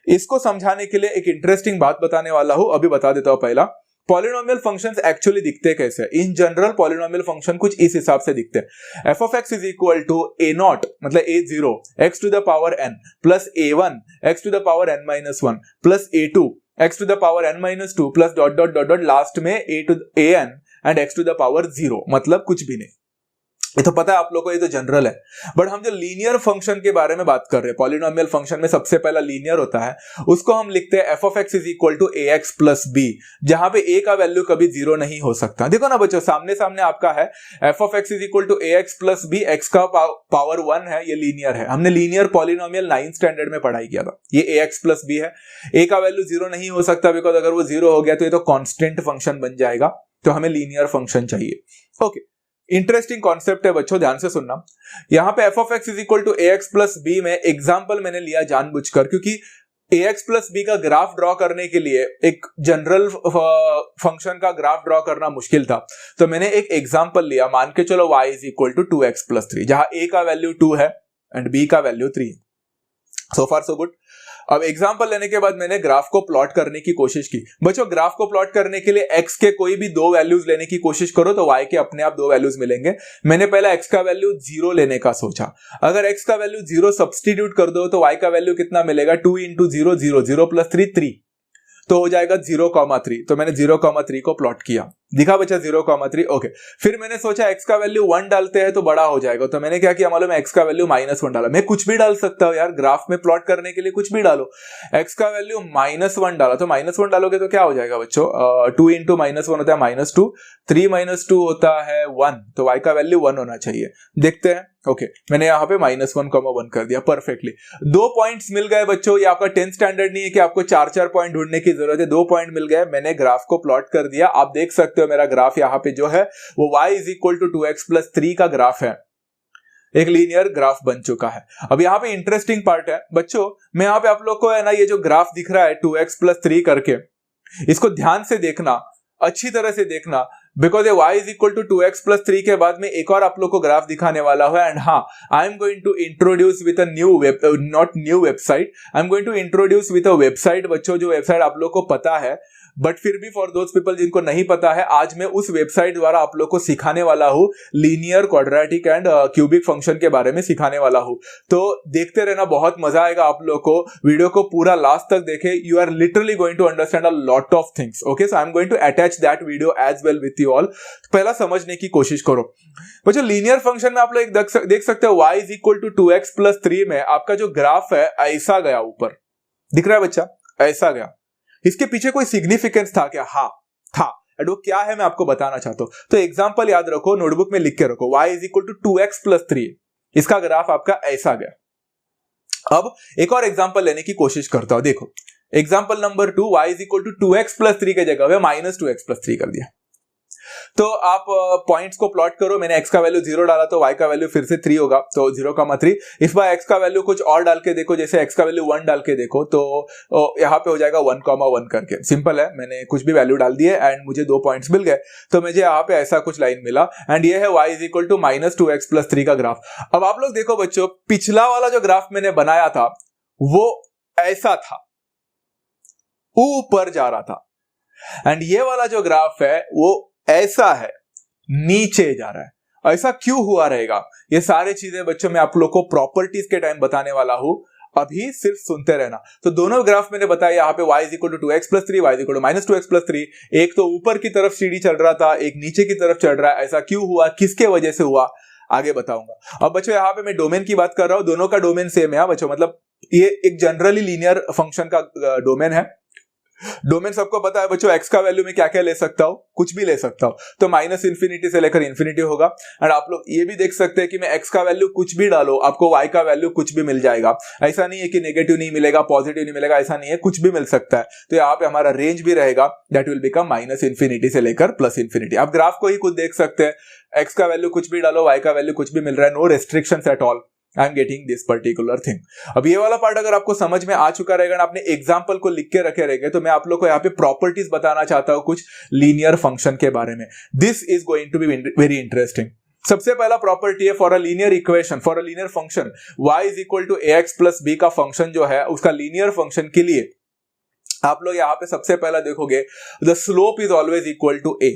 Speaker 1: इसको समझाने के लिए एक इंटरेस्टिंग बात बताने वाला हूं, अभी बता देता हूं। पहला, पॉलिनोमियल फंक्शंस एक्चुअली दिखते कैसे? इन जनरल पॉलिनोमियल फंक्शन कुछ इस हिसाब से दिखते हैं। F of x is equal to a0 मतलब a0 x to the power n plus a1 x to the power n minus 1 plus a2 x to the power n minus 2 plus dot dot dot dot last में a to an and x to the power 0, मतलब कुछ भी नहीं। ये तो पता है आप लोग को, ये तो जनरल है। बट हम जो लीनियर फंक्शन के बारे में बात कर रहे हैं, पॉलिनोमियल फंक्शन में सबसे पहला लीनियर होता है, उसको हम लिखते हैं f of x is equal to A x plus b, जहां पे ए का वैल्यू कभी जीरो नहीं हो सकता। देखो ना बच्चों, सामने सामने आपका है F of x is equal to A x plus B, X का पावर 1 है, ये लीनियर है। हमने लीनियर पॉलिनोमियल 9th स्टैंडर्ड में पढ़ाई किया था। ये ए एक्स प्लस बी है, ए का वैल्यू जीरो नहीं हो सकता, बिकॉज अगर वो जीरो हो गया तो ये तो कॉन्स्टेंट फंक्शन बन जाएगा, तो हमें लीनियर फंक्शन चाहिए। ओके, इंटरेस्टिंग कॉन्सेप्ट है बच्चों, ध्यान से सुनना। यहां पे F of x is equal to A x plus B में एग्जाम्पल मैंने लिया जानबूझकर, क्योंकि ए एक्स प्लस बी का ग्राफ ड्रॉ करने के लिए एक जनरल फंक्शन का ग्राफ ड्रॉ करना मुश्किल था, तो मैंने एक एग्जाम्पल लिया। मान के चलो y is equal to 2x plus 3, जहां a का वैल्यू 2 है एंड b का वैल्यू 3 है। सो फार सो गुड। अब एग्जाम्पल लेने के बाद मैंने ग्राफ को प्लॉट करने की कोशिश की। बच्चों, ग्राफ को प्लॉट करने के लिए x के कोई भी दो वैल्यूज लेने की कोशिश करो तो y के अपने आप दो वैल्यूज मिलेंगे। मैंने पहला x का वैल्यू 0 लेने का सोचा। अगर x का वैल्यू 0 सब्सटीट्यूट कर दो तो y का वैल्यू कितना मिलेगा, 2 इंटू 0 0, 0 प्लस 3 3, तो हो जाएगा 0,3। तो मैंने 0,3 को प्लॉट किया, दिखा बच्चा 0,3। ओके, फिर मैंने सोचा x का वैल्यू 1 डालते हैं तो बड़ा हो जाएगा, तो मैंने क्या किया मालूम है, x का वैल्यू -1 डाला। मैं कुछ भी डाल सकता हूं यार, ग्राफ में प्लॉट करने के लिए कुछ भी डालो। x का वैल्यू -1 डाला, तो -1 डालोगे तो क्या हो जाएगा बच्चों, 2 इंटू -1 होता है -2, 3 - 2 होता है 1, तो y का वैल्यू 1 होना चाहिए। देखते हैं। ओके, मैंने यहाँ पे -1,1 कर दिया परफेक्टली। 2 पॉइंट्स मिल गए बच्चों। ये आपका 10th स्टैंडर्ड नहीं है कि आपको 4-4 पॉइंट ढूंढने की जरूरत है, 2 पॉइंट मिल गए। मैंने ग्राफ को प्लॉट कर दिया, आप देख सकते हो मेरा ग्राफ यहाँ पे जो है वो y is equal to 2x plus 3 का ग्राफ है, एक लीनियर ग्राफ बन चुका है। अब यहाँ पे इंटरेस्टिंग पार्ट है बच्चों, मैं यहाँ पे आप लोग को है ना, ये जो ग्राफ दिख रहा है 2x प्लस 3 करके, इसको ध्यान से देखना, अच्छी तरह से देखना, because y is equal to 2x plus 3 के बाद में एक और आप लोग को ग्राफ दिखाने वाला है। एंड हाँ, I am going to introduce with a new not new website, I am going to introduce with a website बच्चों, जो वेबसाइट आप लोग को पता है, बट फिर भी फॉर दोज पीपल जिनको नहीं पता है, आज मैं उस वेबसाइट द्वारा आप लोग को सिखाने वाला हूं, linear quadratic and cubic function के बारे में सिखाने वाला हूं। तो देखते रहना, बहुत मजा आएगा आप लोग को। वीडियो को पूरा लास्ट तक देखे, you are literally going to understand a lot of things. Okay, so I am going to attach that video as well with you all. पहला समझने की कोशिश करो बच्चों, लीनियर फंक्शन में आप लोग देख सकते हो y is equal to 2x plus 3 में आपका जो ग्राफ है ऐसा गया, ऊपर दिख रहा है बच्चा, ऐसा गया। इसके पीछे कोई सिग्निफिकेंस था क्या? हाँ था, एंड वो क्या है मैं आपको बताना चाहता हूं। तो एग्जांपल याद रखो, नोटबुक में लिख के रखो, y is equal to 2x plus 3, इसका ग्राफ आपका ऐसा गया। अब एक और एग्जांपल लेने की कोशिश करता हूं। देखो example number 2, y is equal to 2x plus 3 के जगह में -2x प्लस 3 कर दिया। तो आप पॉइंट्स को प्लॉट करो। मैंने x का वैल्यू 0 डाला तो y का वैल्यू फिर से 3 होगा, तो 0,3। इस बार x का वैल्यू कुछ और डाल के देखो, जैसे x का वैल्यू 1 डाल के देखो तो यहाँ पे हो जाएगा 1,1 करके। सिंपल है, मैंने कुछ भी वैल्यू डाल दिए एंड मुझे 2 पॉइंट्स मिल गए, तो मुझे यहाँ पे ऐसा कुछ लाइन मिला एंड ये है y is equal to -2x plus 3 का ग्राफ। अब आप लोग देखो बच्चों, पिछला वाला जो ग्राफ मैंने बनाया था वो ऐसा था, ऊपर जा रहा था, एंड ये वाला जो ग्राफ है वो ऐसा है, नीचे जा रहा है। ऐसा क्यों हुआ रहेगा? ये सारी चीजें बच्चों मैं आप लोग को प्रॉपर्टीज के टाइम बताने वाला हूं, अभी सिर्फ सुनते रहना। तो दोनों ग्राफ मैंने बताया, यहाँ पे y is equal to 2x plus 3, y is equal to -2x plus 3। एक तो ऊपर की तरफ सीढ़ी चल रहा था, एक नीचे की तरफ चढ़ रहा है। ऐसा क्यों हुआ, किसके वजह से हुआ, आगे बताऊंगा। अब बच्चों यहाँ पे मैं डोमेन की बात कर रहा हूं, दोनों का डोमेन सेम है बच्चों, मतलब ये एक जनरली लीनियर फंक्शन का डोमेन है। डोमेन सबको पता है बच्चों, x का वैल्यू में क्या क्या ले सकता हूं, कुछ भी ले सकता हूं, तो -∞ से लेकर इन्फिनिटी होगा। एंड आप लोग ये भी देख सकते हैं कि मैं x का वैल्यू कुछ भी डालो, आपको y का वैल्यू कुछ भी मिल जाएगा। ऐसा नहीं है कि नेगेटिव नहीं मिलेगा, पॉजिटिव नहीं मिलेगा, ऐसा नहीं है, कुछ भी मिल सकता है। तो यहाँ पे हमारा रेंज भी रहेगा, दैट विल बिकम -∞ से लेकर +∞। आप ग्राफ को ही खुद देख सकते हैं, x का वैल्यू कुछ भी डालो, y का वैल्यू कुछ भी मिल रहा है, no restrictions at all. I am getting this particular thing. अब ये वाला पार्ट अगर आपको समझ में आ चुका रहेगा, आपने एग्जाम्पल को लिख के रखे रहेंगे, तो मैं आप लोग को यहाँ पे प्रॉपर्टीज बताना चाहता हूँ कुछ लीनियर फंक्शन के बारे में। This is going to be very interesting. सबसे पहला प्रॉपर्टी है, for a linear equation, for a linear function y is equal to ax plus b का फंक्शन जो है, उसका लीनियर फंक्शन के लिए आप लोग यहाँ पे सबसे पहला देखोगे, the slope is always equal to a।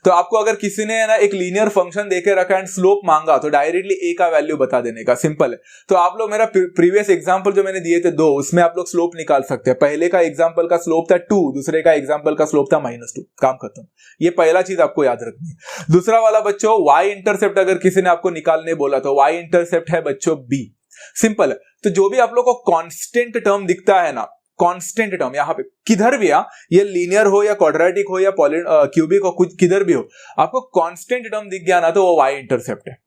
Speaker 1: तो आपको अगर किसी ने ना एक लीनियर फंक्शन देके रखा एंड स्लोप मांगा तो डायरेक्टली ए का वैल्यू बता देने का, सिंपल है। तो आप लोग मेरा प्रीवियस एग्जांपल जो मैंने दिए थे 2, उसमें आप लोग स्लोप निकाल सकते हैं। पहले का एग्जांपल का स्लोप था 2, दूसरे का एग्जांपल का स्लोप था -2, काम खत्म। ये पहला चीज आपको याद रखनी है। दूसरा वाला बच्चों, वाई इंटरसेप्ट अगर किसी ने आपको निकालने बोला तो वाई इंटरसेप्ट है बच्चों बी, सिंपल है। तो जो भी आप लोग को कांस्टेंट टर्म दिखता है ना, कांस्टेंट टर्म यहाँ पे किधर भी ये लीनियर हो या क्वाड्रेटिक हो या क्यूबिक हो, कुछ किधर भी हो, आपको कांस्टेंट टर्म दिख गया ना तो वो वाई इंटरसेप्ट है।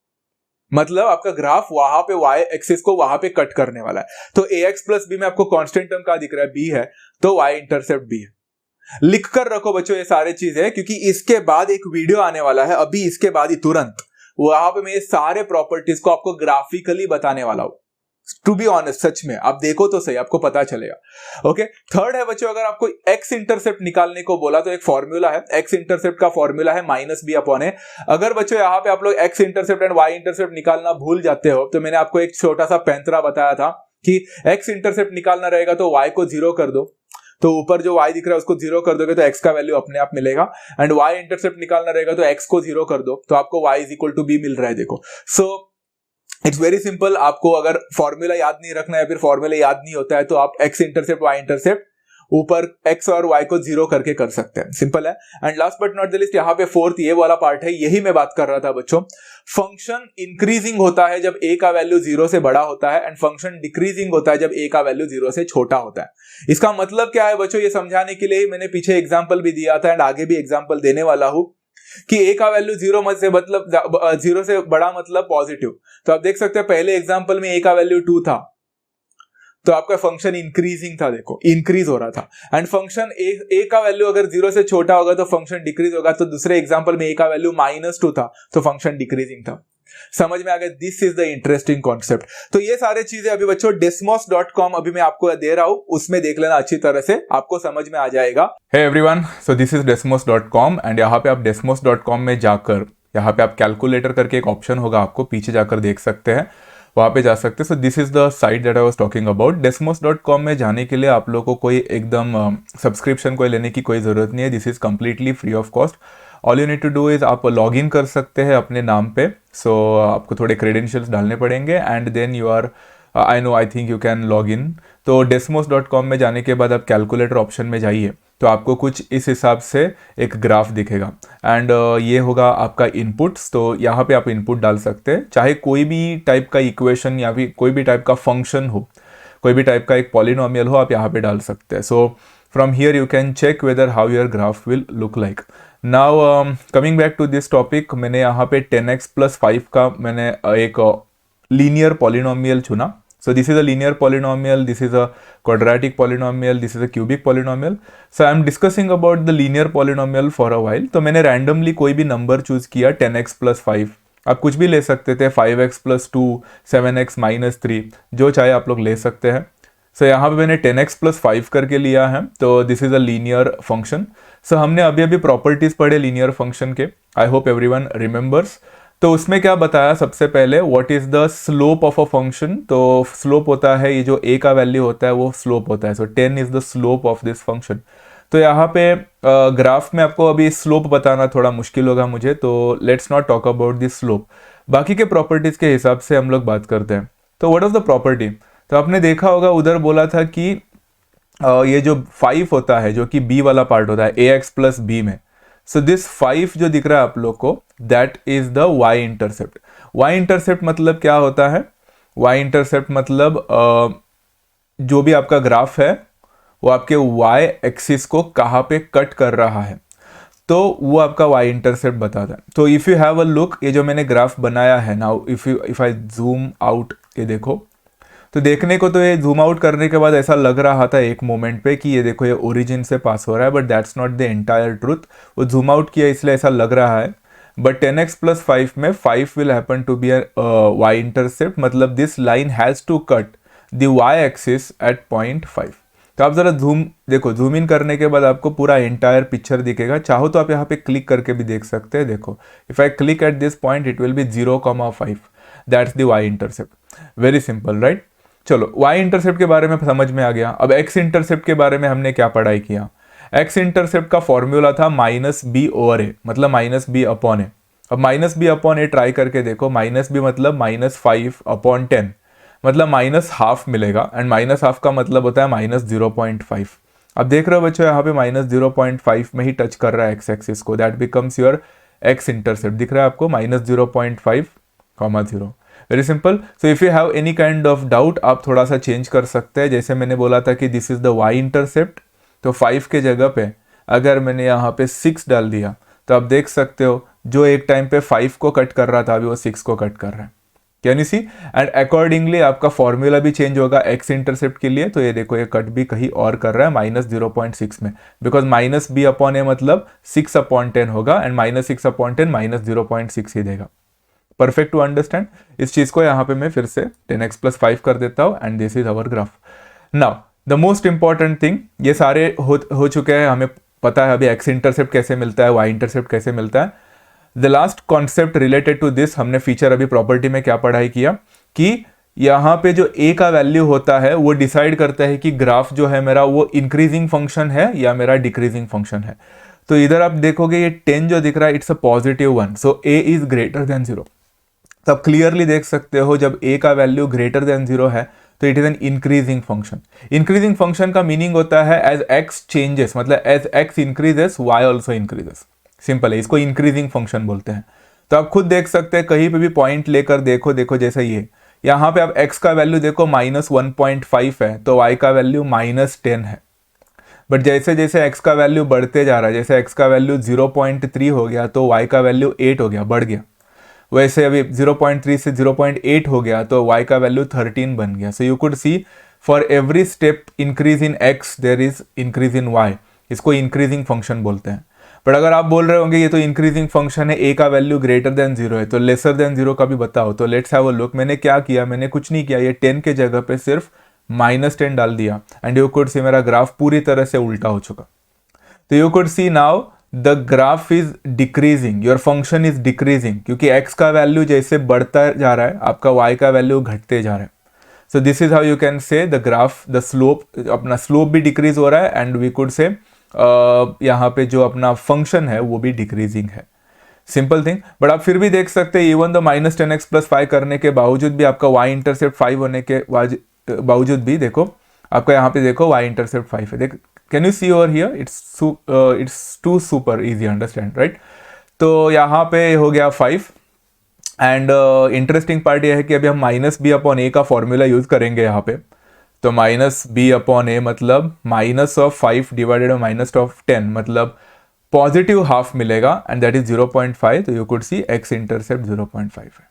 Speaker 1: मतलब आपका ग्राफ वहां पे वाई एक्सिस को वहां पे कट करने वाला है। तो ax प्लस बी में आपको कांस्टेंट टर्म का दिख रहा है, बी है, तो वाई इंटरसेप्ट बी है। लिख कर रखो बच्चों ये सारे चीजें, क्योंकि इसके बाद एक वीडियो आने वाला है, अभी इसके बाद ही तुरंत, वहां पे मैं ये सारे प्रॉपर्टीज को आपको ग्राफिकली बताने वाला हूं। टू बी ऑनेस्ट, सच में आप देखो तो सही, आपको पता चलेगा। ओके, थर्ड है बच्चों, अगर आपको एक्स इंटरसेप्ट निकालने को बोला तो एक फॉर्मूला है, एक्स इंटरसेप्ट का फॉर्मूला है -b अपॉन ए। अगर बच्चों यहाँ पे आप लोग X intercept and Y intercept निकालना भूल जाते हो तो मैंने आपको एक छोटा सा पैंतरा बताया था कि एक्स इंटरसेप्ट निकालना रहेगा तो वाई को 0 कर दो, तो ऊपर जो y दिख रहा है उसको 0 कर दोगे तो x का वैल्यू अपने आप मिलेगा, एंड y इंटरसेप्ट निकालना रहेगा तो x को 0 कर दो तो आपको y is equal to b मिल रहा है। देखो, सो इट्स वेरी सिंपल। आपको अगर फॉर्मूला याद नहीं रखना है, फिर फॉर्मूला याद नहीं होता है, तो आप x इंटरसेप्ट y इंटरसेप्ट ऊपर x और y को 0 करके कर सकते हैं, सिंपल है। And last but not the list, यहाँ पे फोर्थ ये वाला पार्ट है, यही मैं बात कर रहा था बच्चों। फंक्शन इंक्रीजिंग होता है जब a का वैल्यू 0 से बड़ा होता है, एंड फंक्शन डिक्रीजिंग होता है जब a का वैल्यू 0 से छोटा होता है। इसका मतलब क्या है बच्चों, ये समझाने के लिए ही मैंने पीछे एग्जाम्पल भी दिया था एंड आगे भी एग्जाम्पल देने वाला हूं कि a का वैल्यू 0 से मतलब 0 से बड़ा मतलब पॉजिटिव। तो आप देख सकते हैं पहले एग्जाम्पल में a का वैल्यू 2 था तो आपका फंक्शन इंक्रीजिंग था, देखो इंक्रीज हो रहा था। एंड फंक्शन a का वैल्यू अगर 0 से छोटा होगा तो फंक्शन डिक्रीज होगा। तो दूसरे एग्जांपल में a का वैल्यू -2 था तो फंक्शन डिक्रीजिंग था। समझ में आ गया? This is the interesting concept. तो ये सारे चीजें अभी बच्चों desmos.com अभी मैं आपको दे रहा हूं, उसमें देख लेना अच्छी तरह से, आपको समझ में आ जाएगा। Hey everyone, so this is desmos.com and यहाँ पे आप desmos.com में जाकर यहाँ पे आप कैलकुलेटर करके एक ऑप्शन होगा, आपको पीछे जाकर देख सकते हैं, वहाँ पे जा सकते हैं। सो this is the site that I was talking about. desmos.com में जाने के लिए आप लोगों को कोई एकदम सब्सक्रिप्शन कोई लेने की कोई ज़रूरत नहीं है। This is completely free of cost. All you need to do is आप लॉग इन कर सकते हैं अपने नाम पे। सो आपको थोड़े क्रेडेंशियल्स डालने पड़ेंगे and then you are I think you can log in. तो desmos.com में जाने के बाद आप कैलकुलेटर ऑप्शन में जाइए तो आपको कुछ इस हिसाब से एक ग्राफ दिखेगा एंड ये होगा आपका इनपुट्स। तो यहाँ पे आप इनपुट डाल सकते हैं, चाहे कोई भी टाइप का इक्वेशन या फिर कोई भी टाइप का फंक्शन हो, कोई भी टाइप का एक पॉलिनोमियल हो, आप यहाँ पे डाल सकते हैं। So from here you can check whether how your graph will look like. Now coming back to this topic, मैंने यहाँ पे 10x + 5 का मैंने एक लीनियर पॉलिनोमियल चुना। So this is a linear polynomial, this is a quadratic polynomial, this is a cubic polynomial. So I am discussing about the linear polynomial for a while. तो मैंने randomly कोई भी number choose किया 10x + 5, आप कुछ भी ले सकते थे, 5x + 2, 7x - 3, जो चाहे आप लोग ले सकते हैं। So यहाँ पे मैंने 10x + 5 करके लिया है, तो this is a linear function. So हमने अभी अभी प्रॉपर्टीज पढ़े लीनियर फंक्शन के, आई होप एवरीवन रिमेंबर्स। तो उसमें क्या बताया, सबसे पहले what is the slope of a function. तो स्लोप होता है ये जो a का वैल्यू होता है वो स्लोप होता है। सो 10 is the slope of this function. तो यहाँ पे ग्राफ में आपको अभी स्लोप बताना थोड़ा मुश्किल होगा मुझे, तो let's not talk about this slope. बाकी के प्रॉपर्टीज के हिसाब से हम लोग बात करते हैं। तो व्हाट इज द प्रॉपर्टी, तो आपने देखा होगा उधर बोला था कि ये जो 5 होता है जो कि b वाला पार्ट होता है ax + b में। सो दिस 5 जो दिख रहा है आप लोग को, that is the y intercept. y intercept मतलब क्या होता है, y इंटरसेप्ट मतलब जो भी आपका ग्राफ है वो आपके y एक्सिस को कहाँ पे कट कर रहा है, तो वो आपका y इंटरसेप्ट बताता है। तो if you have a look, ये जो मैंने ग्राफ बनाया है now, if I zoom out, ये देखो, तो देखने को तो ये जूम आउट करने के बाद ऐसा लग रहा था एक मोमेंट पे कि ये देखो ये ओरिजिन से पास हो रहा है, but that's not the entire truth. वो जूम आउट किया इसलिए ऐसा लग रहा है, बट 10x + 5 में 5 will happen to be y intercept, मतलब this line has to cut the y axis at 0.5। तो आप ज़रा देखो, जूम इन करने के बाद आपको पूरा एंटायर पिक्चर दिखेगा। चाहो तो आप यहाँ पे क्लिक करके भी देख सकते हैं। देखो, if I click at this point it will be 0,5, that's the y intercept. Very simple, right. चलो, y इंटरसेप्ट के बारे में समझ में आ गया। अब x इंटरसेप्ट के बारे में हमने क्या पढ़ाई किया, एक्स इंटरसेप्ट का फॉर्मूला था -b/a, मतलब -b/a। अब -b/a ट्राई करके देखो, -b मतलब -5/10, मतलब -½ मिलेगा, एंड -½ का मतलब होता है -0.5। अब देख रहे हो बच्चों, यहाँ पे -0.5 में ही टच कर रहा है एक्स एक्सिस को, that becomes your x intercept. दिख रहा है आपको -0.5, 0। Very simple. So if you have any kind of doubt, आप थोड़ा सा चेंज कर सकते हैं। जैसे मैंने बोला था कि this is the Y intercept, तो 5 के जगह पे अगर मैंने यहाँ पे 6 डाल दिया, तो आप देख सकते हो जो एक टाइम पे 5 को कट कर रहा था, अभी वो 6 को कट कर रहा है। Can you see? And accordingly आपका फॉर्मूला भी चेंज होगा एक्स इंटरसेप्ट के लिए। तो ये देखो, ये कट भी कहीं और कर रहा है -0.6 में, बिकॉज -b/a मतलब 6/10 होगा, एंड -6/10 -0.6 ही देगा। Perfect to understand. इस चीज को यहाँ पे मैं फिर से 10x + 5 कर देता हूँ, and this is our graph. Now the most important thing, ये सारे हो चुके हैं, हमें पता है अभी एक्स इंटरसेप्ट कैसे मिलता है, वाई इंटरसेप्ट कैसे मिलता है। The last concept related to this, हमने फीचर अभी प्रॉपर्टी में क्या पढ़ाई किया कि यहाँ पे जो a का वैल्यू होता है वो डिसाइड करता है कि ग्राफ जो है मेरा वो इंक्रीजिंग फंक्शन है या मेरा डिक्रीजिंग फंक्शन है। तो इधर आप देखोगे ये 10 जो दिख रहा है, it's a +1, so a is greater than 0। तो आप क्लियरली देख सकते हो जब a का वैल्यू ग्रेटर देन 0 है तो it is an increasing function. Increasing function का मीनिंग होता है एज x चेंजेस, मतलब as x increases y also increases. Simple है, इसको इंक्रीजिंग फंक्शन बोलते हैं। तो आप खुद देख सकते हैं, कहीं पे भी पॉइंट लेकर देखो जैसे ये यहाँ पे आप x का वैल्यू देखो -1.5 है, तो y का वैल्यू -10 है। बट जैसे जैसे x का वैल्यू बढ़ते जा रहा है, जैसे x का वैल्यू 0.3 हो गया तो y का वैल्यू 8 हो गया, बढ़ गया। वैसे अभी 0.3 से 0.8 हो गया तो y का वैल्यू 13 बन गया। So you could see for every step increase in x there is increase in y। इसको इंक्रीजिंग फंक्शन बोलते हैं। बट अगर आप बोल रहे होंगे ये तो इंक्रीजिंग फंक्शन है, a का वैल्यू ग्रेटर देन 0 है, तो लेसर देन 0 का भी बताओ। तो लेट्स हैव अ लुक। मैंने क्या किया, मैंने कुछ नहीं किया, ये 10 के जगह पे सिर्फ -10 डाल दिया, एंड यू कुड सी मेरा ग्राफ पूरी तरह से उल्टा हो चुका। तो you could C now the graph is decreasing, your function is decreasing, क्योंकि x का वैल्यू जैसे बढ़ता जा रहा है आपका y का वैल्यू घटते जा रहा है। So this is how you can say the graph, the slope, अपना स्लोप भी डिक्रीज हो रहा है, एंड वी कुड से यहाँ पे जो अपना फंक्शन है वो भी डिक्रीजिंग है। Simple thing. बट आप फिर भी देख सकते हैं इवन द -10x + 5 करने के बावजूद भी आपका y इंटरसेप्ट 5 होने के बावजूद भी देखो आपका यहाँ पे देखो y इंटरसेप्ट 5 है। देख, can you see over here, it's too super easy, understand right. तो यहाँ पे हो गया 5, एंड इंटरेस्टिंग पार्ट यह है कि अभी हम -b/a का फॉर्मूला यूज करेंगे यहाँ पे। तो -b/a मतलब -5 डिवाइडेड बाई -10 मतलब +½ मिलेगा, एंड दैट इज 0.5। तो you could C x intercept 0.5 है।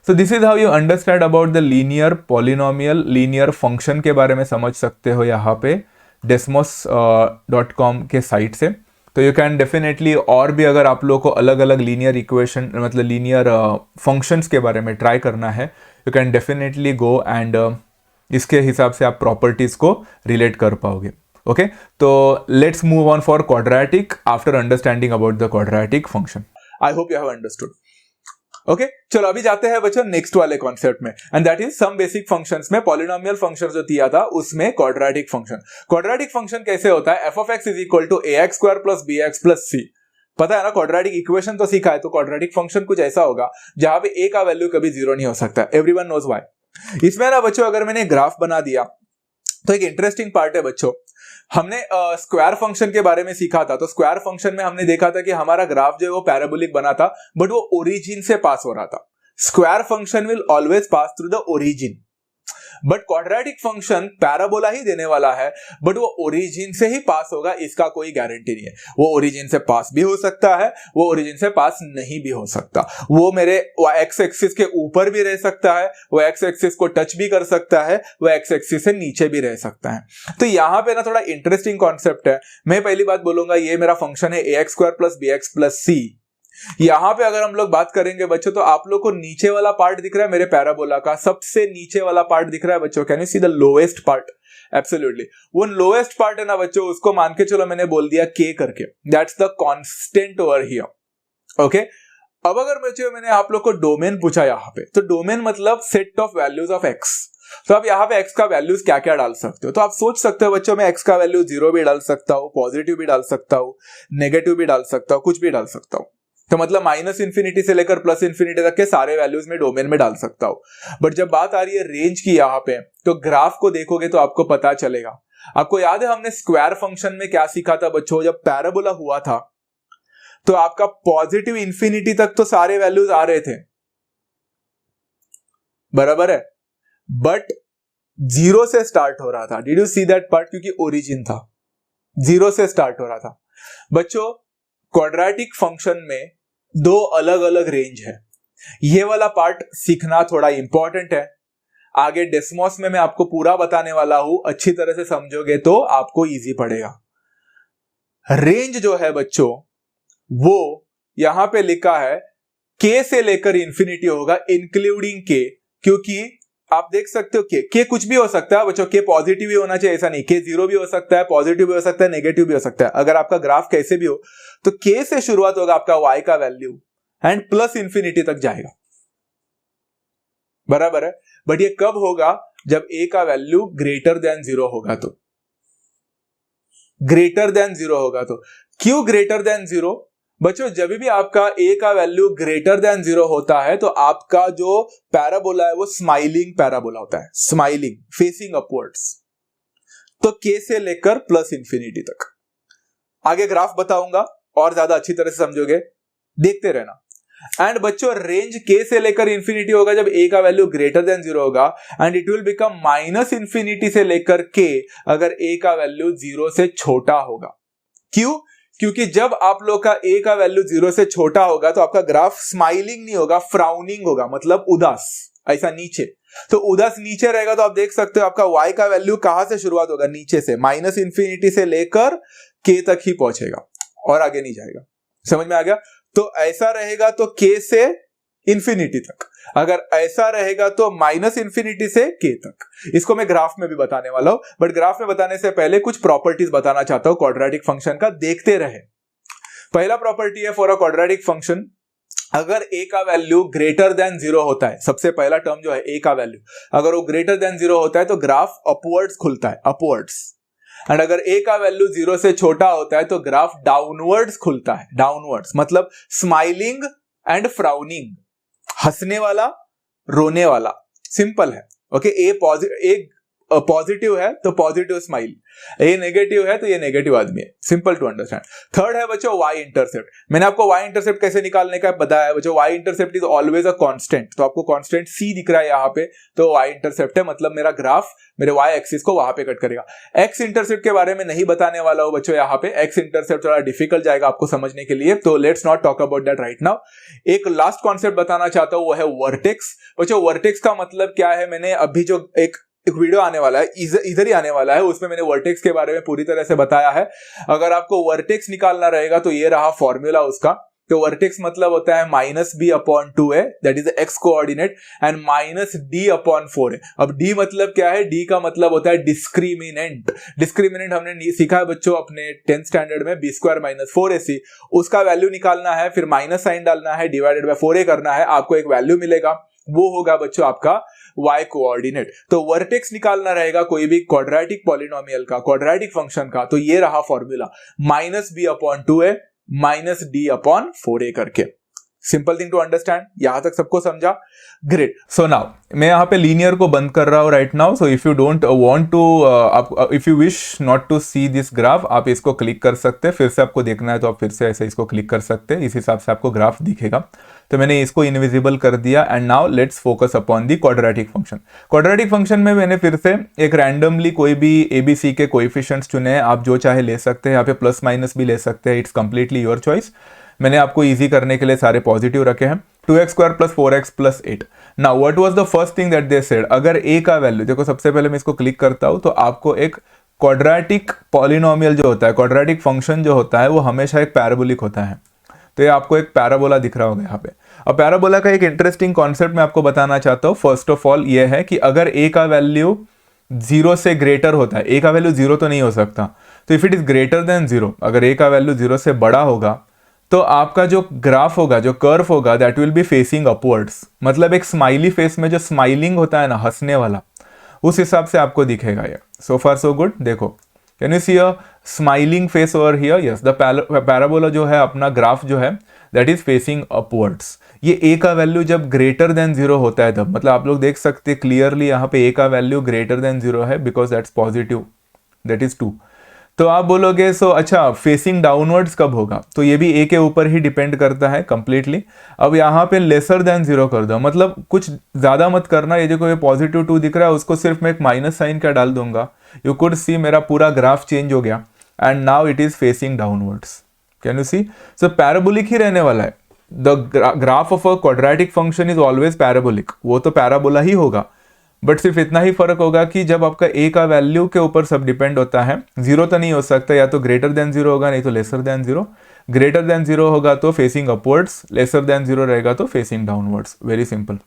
Speaker 1: So this is how you understand about the linear polynomial, linear function के बारे में समझ सकते हो यहाँ पे desmos.com के साइट से। तो यू कैन डेफिनेटली, और भी अगर आप लोगों को अलग अलग लीनियर इक्वेशन मतलब लीनियर फंक्शंस के बारे में ट्राई करना है, you can definitely go and इसके हिसाब से आप प्रॉपर्टीज को रिलेट कर पाओगे। ओके, तो let's move on for quadratic after understanding about the quadratic function. I hope you have understood. Okay, चलो अभी जाते हैं बच्चों नेक्स्ट वाले कॉन्सेप्ट में, and that is some basic functions में पॉलिनोमियल फंक्शन जो दिया था उसमें क्वाड्रेटिक फंक्शन। क्वाड्रेटिक फंक्शन कैसे होता है? f(x) = ax² + bx + c। पता है ना, क्वाड्रेटिक इक्वेशन तो सीखा है। तो क्वाड्रेटिक फंक्शन कुछ ऐसा होगा जहां पे a का वैल्यू कभी 0 नहीं हो सकता। Everyone knows why. इसमें ना बच्चों अगर मैंने ग्राफ बना दिया तो एक इंटरेस्टिंग पार्ट है बच्चों, हमने स्क्वायर फंक्शन के बारे में सीखा था। तो स्क्वायर फंक्शन में हमने देखा था कि हमारा ग्राफ जो है वो पैराबोलिक बना था, बट वो ओरिजिन से पास हो रहा था। Square function will always pass through the origin, but quadratic function parabola ही देने वाला है, बट वो ओरिजिन से ही पास होगा, इसका कोई गारंटी नहीं है। वो ओरिजिन से पास भी हो सकता है, वो ओरिजिन से पास नहीं भी हो सकता। वो मेरे एक्स एक्सिस के ऊपर भी रह सकता है, वो एक्स एक्सिस को टच भी कर सकता है, वो एक्स एक्सिस से नीचे भी रह सकता है। तो यहां पे ना थोड़ा इंटरेस्टिंग कॉन्सेप्ट है। मैं पहली बात बोलूंगा, ये मेरा फंक्शन है ax² + bx + c। यहां पे अगर हम लोग बात करेंगे बच्चों, तो आप लोग को नीचे वाला पार्ट दिख रहा है मेरे पैराबोला का, सबसे नीचे वाला पार्ट दिख रहा है बच्चों। Can you see the lowest part? Absolutely. वो लोएस्ट पार्ट है ना बच्चों, उसको मान के चलो मैंने बोल दिया k करके, that's the constant over here. Okay, अब अगर बच्चों मैंने आप लोग को डोमेन पूछा यहाँ पे, तो डोमेन मतलब set of values of x। तो आप यहाँ पे x का वैल्यूज क्या क्या डाल सकते हो, तो आप सोच सकते हो बच्चों, मैं x का वैल्यू 0 भी डाल सकता हूँ, पॉजिटिव भी डाल सकता हूँ, नेगेटिव भी डाल सकता हूँ, कुछ भी डाल सकता हूँ। तो मतलब -∞ से लेकर +∞ तक के सारे वैल्यूज में डोमेन में डाल सकता हूँ। बट जब बात आ रही है रेंज की यहाँ पे, तो ग्राफ को देखोगे तो आपको पता चलेगा। आपको याद है हमने स्क्वायर फंक्शन में क्या सीखा था बच्चों, जब पैराबोला हुआ था तो आपका पॉजिटिव इंफिनिटी तक तो सारे वैल्यूज आ रहे थे, बराबर है, बट 0 से स्टार्ट हो रहा था। Did you see that part, क्योंकि ओरिजिन था, 0 से स्टार्ट हो रहा था। बच्चों क्वाड्रेटिक फंक्शन में 2 अलग अलग रेंज है, ये वाला पार्ट सीखना थोड़ा इंपॉर्टेंट है। आगे डेस्मोस में मैं आपको पूरा बताने वाला हूं, अच्छी तरह से समझोगे तो आपको इजी पड़ेगा। रेंज जो है बच्चों वो यहां पे लिखा है k से लेकर इंफिनिटी होगा, इंक्लूडिंग k, क्योंकि आप देख सकते हो k कुछ भी हो सकता है बच्चों, k पॉजिटिव भी होना चाहिए ऐसा नहीं, k 0 भी हो सकता है, पॉजिटिव भी हो सकता है, नेगेटिव भी हो सकता है। अगर आपका ग्राफ कैसे भी हो तो k से शुरुआत होगा आपका y का वैल्यू एंड +∞ तक जाएगा, बराबर है। बट ये कब होगा, जब a का वैल्यू ग्रेटर देन 0 होगा, तो ग्रेटर देन 0 होगा। तो क्यों ग्रेटर देन 0 बच्चों, जब भी आपका a का वैल्यू ग्रेटर देन 0 होता है तो आपका जो पैराबोला है वो स्माइलिंग पैराबोला होता है, स्माइलिंग फेसिंग अपवर्ड्स। तो k से लेकर +∞ तक। आगे ग्राफ बताऊंगा और ज्यादा अच्छी तरह से समझोगे, देखते रहना। एंड बच्चों रेंज k से लेकर इंफिनिटी होगा जब a का वैल्यू ग्रेटर देन 0 होगा, एंड इट विल बिकम -∞ से लेकर k अगर a का वैल्यू 0 से छोटा होगा। क्यों, क्योंकि जब आप लोग का a का वैल्यू 0 से छोटा होगा तो आपका ग्राफ स्माइलिंग नहीं होगा, फ्राउनिंग होगा, मतलब उदास, ऐसा नीचे। तो उदास नीचे रहेगा तो आप देख सकते हो आपका y का वैल्यू कहां से शुरुआत होगा, नीचे से, -∞ से लेकर k तक ही पहुंचेगा और आगे नहीं जाएगा। समझ में आ गया। तो ऐसा रहेगा तो k से इंफिनिटी तक, अगर ऐसा रहेगा तो -∞ से k तक। इसको मैं ग्राफ में भी बताने वाला हूं, बट ग्राफ में बताने से पहले कुछ प्रॉपर्टीज बताना चाहता हूं क्वाड्रेटिक फंक्शन का, देखते रहे। पहला प्रॉपर्टी है फॉर अ क्वाड्रेटिक फंक्शन, अगर a का वैल्यू ग्रेटर देन 0 होता है, सबसे पहला टर्म जो है a का वैल्यू, अगर वो ग्रेटर देन 0 होता है तो ग्राफ अपवर्ड्स खुलता है, अपवर्ड्स। एंड अगर a का वैल्यू 0 से छोटा होता है तो ग्राफ डाउनवर्ड्स खुलता है, डाउनवर्ड्स मतलब स्माइलिंग एंड फ्राउनिंग, हंसने वाला, रोने वाला, सिंपल है। ओके, ए पॉजिटिव है तो पॉजिटिव स्माइल, ये नेगेटिव है तो ये नेगेटिव आदमी है, सिंपल टू अंडरस्टैंड। थर्ड है बच्चों y इंटरसेप्ट। मैंने आपको y इंटरसेप्ट कैसे निकालने का बताया है बच्चों, y intercept is always a constant. तो आपको कांस्टेंट c दिख रहा है यहाँ पे, तो y इंटरसेप्ट है, मतलब मेरा ग्राफ मेरे y एक्सिस को वहां पे कट करेगा। x इंटरसेप्ट के बारे में नहीं बताने वाला हूं बच्चों यहाँ पे, x इंटरसेप्ट थोड़ा डिफिकल्ट जाएगा आपको समझने के लिए, तो let's not talk about that right now. एक लास्ट कॉन्सेप्ट बताना चाहता हूं, वो है वर्टेक्स। बच्चों वर्टेक्स का मतलब क्या है, मैंने अभी जो एक वीडियो आने वाला है, इधर ही आने वाला है, उसमें मैंने वर्टेक्स के बारे में पूरी तरह से बताया है। अगर आपको वर्टेक्स निकालना रहेगा तो ये रहा फॉर्मूला उसका। तो वर्टेक्स मतलब होता है -b/2a, that is x coordinate, and -d/4a। अब d मतलब क्या है, d का मतलब होता है डिस्क्रिमिनेंट। डिस्क्रिमिनेंट हमने सीखा है बच्चों अपने 10th स्टैंडर्ड में, b² - 4ac, उसका वैल्यू निकालना है, फिर माइनस साइन डालना है, डिवाइडेड बाय 4a करना है, आपको एक वैल्यू मिलेगा, वो होगा बच्चों आपका y कोऑर्डिनेट। तो वर्टेक्स निकालना रहेगा कोई भी क्वाड्रेटिक पॉलिनोमियल का, क्वाड्रेटिक फंक्शन का, तो ये रहा फॉर्मूला, -b/2a -d/4a करके। सिंपल थिंग टू अंडरस्टैंड, यहां तक सबको समझा? ग्रेट। सो नाउ मैं यहाँ पे लीनियर को बंद कर रहा हूँ right now. So if you don't want to, if you wish not to see this graph, आप इसको क्लिक कर सकते हैं। फिर से आपको देखना है तो आप फिर से ऐसे इसको क्लिक कर सकते हैं, इस हिसाब से आपको ग्राफ दिखेगा। तो मैंने इसको इनविजिबल कर दिया, and now let's focus upon the quadratic function. Quadratic function में मैंने फिर से एक रैंडमली कोई भी ABC के कोएफिशिएंट्स चुने हैं, आप जो चाहे ले सकते हैं, यहाँ पे प्लस माइनस भी ले सकते हैं, इट्स कंप्लीटली योर चॉइस। मैंने आपको इजी करने के लिए सारे पॉजिटिव रखे हैं। 2x² + 4x + 8। Now what was the first thing that they said, अगर a का वैल्यू, देखो सबसे पहले मैं इसको क्लिक करता हूं तो आपको एक क्वाड्रेटिक पॉलिनोमियल जो होता है, क्वाड्रेटिक फंक्शन जो होता है, वो हमेशा एक पैराबोलिक होता है। तो ये आपको एक पैराबोला दिख रहा होगा यहाँ पे। अब पैराबोला का एक इंटरेस्टिंग कॉन्सेप्ट मैं आपको बताना चाहता हूँ। फर्स्ट ऑफ ऑल ये है कि अगर a का वैल्यू 0 से ग्रेटर होता है, a का वैल्यू 0 तो नहीं हो सकता, तो if it is greater than 0, अगर a का वैल्यू 0 से बड़ा होगा तो आपका जो ग्राफ होगा, जो कर्व होगा, that will be facing upwards. मतलब एक स्माइली फेस में जो स्माइलिंग होता है ना, हंसने वाला, उस हिसाब से आपको दिखेगा ये। So far so good. देखो, can you see a smiling face over here? Yes, the parabola जो है अपना ग्राफ जो है दैट इज फेसिंग अपवर्ड्स। ये ए का वैल्यू जब ग्रेटर देन 0 होता है तब, मतलब आप लोग देख सकते हैं क्लियरली यहाँ पे ए का वैल्यू ग्रेटर देन 0 है because that's positive, that is 2। तो आप बोलोगे सो अच्छा फेसिंग डाउनवर्ड्स कब होगा? तो ये भी ए के ऊपर ही डिपेंड करता है कंप्लीटली। अब यहाँ पे लेसर देन 0 कर दो, मतलब कुछ ज़्यादा मत करना। ये जो पॉजिटिव 2 दिख रहा है उसको सिर्फ मैं एक माइनस साइन का डाल दूंगा। यू कुड सी मेरा पूरा ग्राफ चेंज हो गया and now it is facing downwards. Can you see? So parabolic ही रहने वाला है। The graph of a quadratic function is always parabolic, वो तो पैराबोला ही होगा, बट सिर्फ इतना ही फर्क होगा कि जब आपका ए का वैल्यू के ऊपर सब डिपेंड होता है, 0 तो नहीं हो सकता, या तो ग्रेटर देन 0 होगा नहीं तो लेसर देन 0। ग्रेटर देन 0 होगा तो फेसिंग अपवर्ड्स, लेसर देन 0 रहेगा तो facing downwards. Very simple.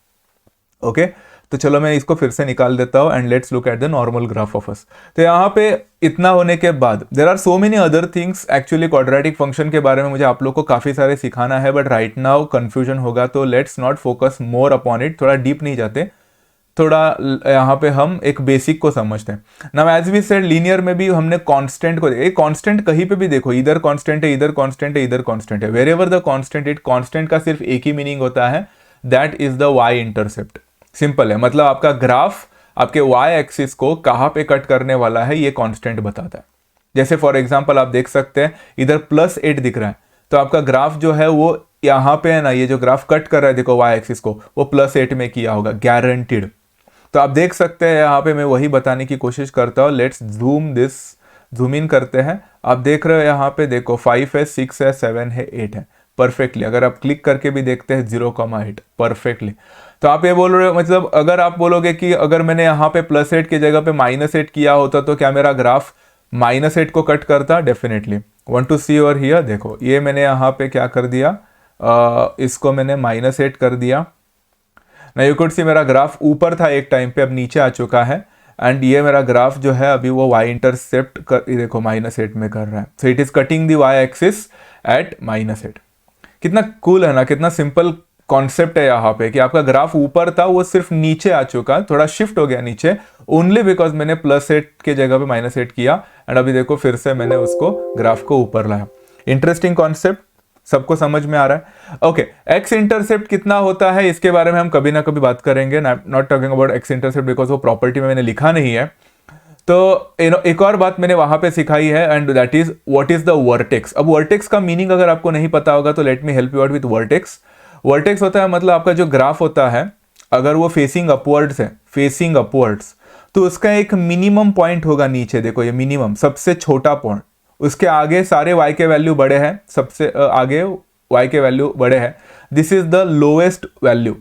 Speaker 1: Okay, तो चलो मैं इसको फिर से निकाल देता हूँ and let's look at the normal graph of us. तो यहाँ पे इतना होने के बाद there are so many other things. Actually quadratic function के बारे में मुझे आप लोग को काफी सारे सिखाना है, बट राइट नाउ कंफ्यूजन होगा, तो let's not focus more upon it. थोड़ा डीप नहीं जाते, थोड़ा यहाँ पे हम एक बेसिक को समझते हैं। Now as we said linear में भी हमने कांस्टेंट को, एक कांस्टेंट कहीं पे भी देखो, इधर कांस्टेंट है, इधर कांस्टेंट है, इधर कांस्टेंट है, wherever the constant, it constant का सिर्फ एक ही मीनिंग होता है, that is the Y intercept. Simple है, मतलब आपका ग्राफ आपके वाई एक्सिस को कहाँ पे कट करने वाला है ये कांस्टेंट बताता है। जैसे फॉर एग्जांपल आप देख सकते हैं इधर +8 दिख रहा है, तो आपका ग्राफ जो है वो यहाँ पे है ना, ये जो ग्राफ कट कर रहा है देखो वाई एक्सिस को, वो +8 में किया होगा गारंटीड। तो आप देख सकते हैं यहाँ पे मैं वही बताने की कोशिश करता हूँ। लेट्स जूम इन करते हैं। आप देख रहे हो यहाँ पे देखो 5 है, 6 है, 7 है, 8 है परफेक्टली। अगर आप क्लिक करके भी देखते हैं 0,8 परफेक्टली। तो आप ये बोल रहे हो, मतलब अगर आप बोलोगे कि अगर मैंने यहाँ पे +8 की जगह पे -8 किया होता तो क्या मेरा ग्राफ -8 को कट करता? Definitely. Want to see over here, देखो ये मैंने यहाँ पे क्या कर दिया, इसको मैंने -8 कर दिया ना। यू कुड सी मेरा ग्राफ ऊपर था एक टाइम पे, अब नीचे आ चुका है एंड ये मेरा ग्राफ जो है अभी वो वाई इंटरसेप्ट कर, देखो -8 में कर रहा है। So it is cutting the Y axis at -8। कितना कूल है ना, कितना सिंपल कॉन्सेप्ट है यहाँ पे कि आपका ग्राफ ऊपर था वो सिर्फ नीचे आ चुका, थोड़ा शिफ्ट हो गया नीचे, ओनली बिकॉज मैंने +8 के जगह पे -8 किया एंड अभी देखो फिर से मैंने उसको ग्राफ को ऊपर लाया। इंटरेस्टिंग कॉन्सेप्ट, सबको समझ में आ रहा है? ओके, एक्स इंटरसेप्ट कितना होता है इसके बारे में हम कभी ना कभी बात करेंगे। Not talking about x intercept because वो प्रॉपर्टी में मैंने लिखा नहीं है। तो एक और बात मैंने वहां पे सिखाई है and that is what is the vertex. अब वर्टेक्स का मीनिंग अगर आपको नहीं पता होगा तो let me help you out with vertex. Vertex होता है मतलब आपका जो ग्राफ होता है अगर वो फेसिंग अपवर्ड्स है, फेसिंग अपवर्ड्स, तो उसका एक मिनिमम पॉइंट होगा नीचे। देखो ये मिनिमम सबसे छोटा पॉइंट, उसके आगे सारे y के वैल्यू बड़े हैं, सबसे आगे y के वैल्यू बड़े हैं, this is the lowest value,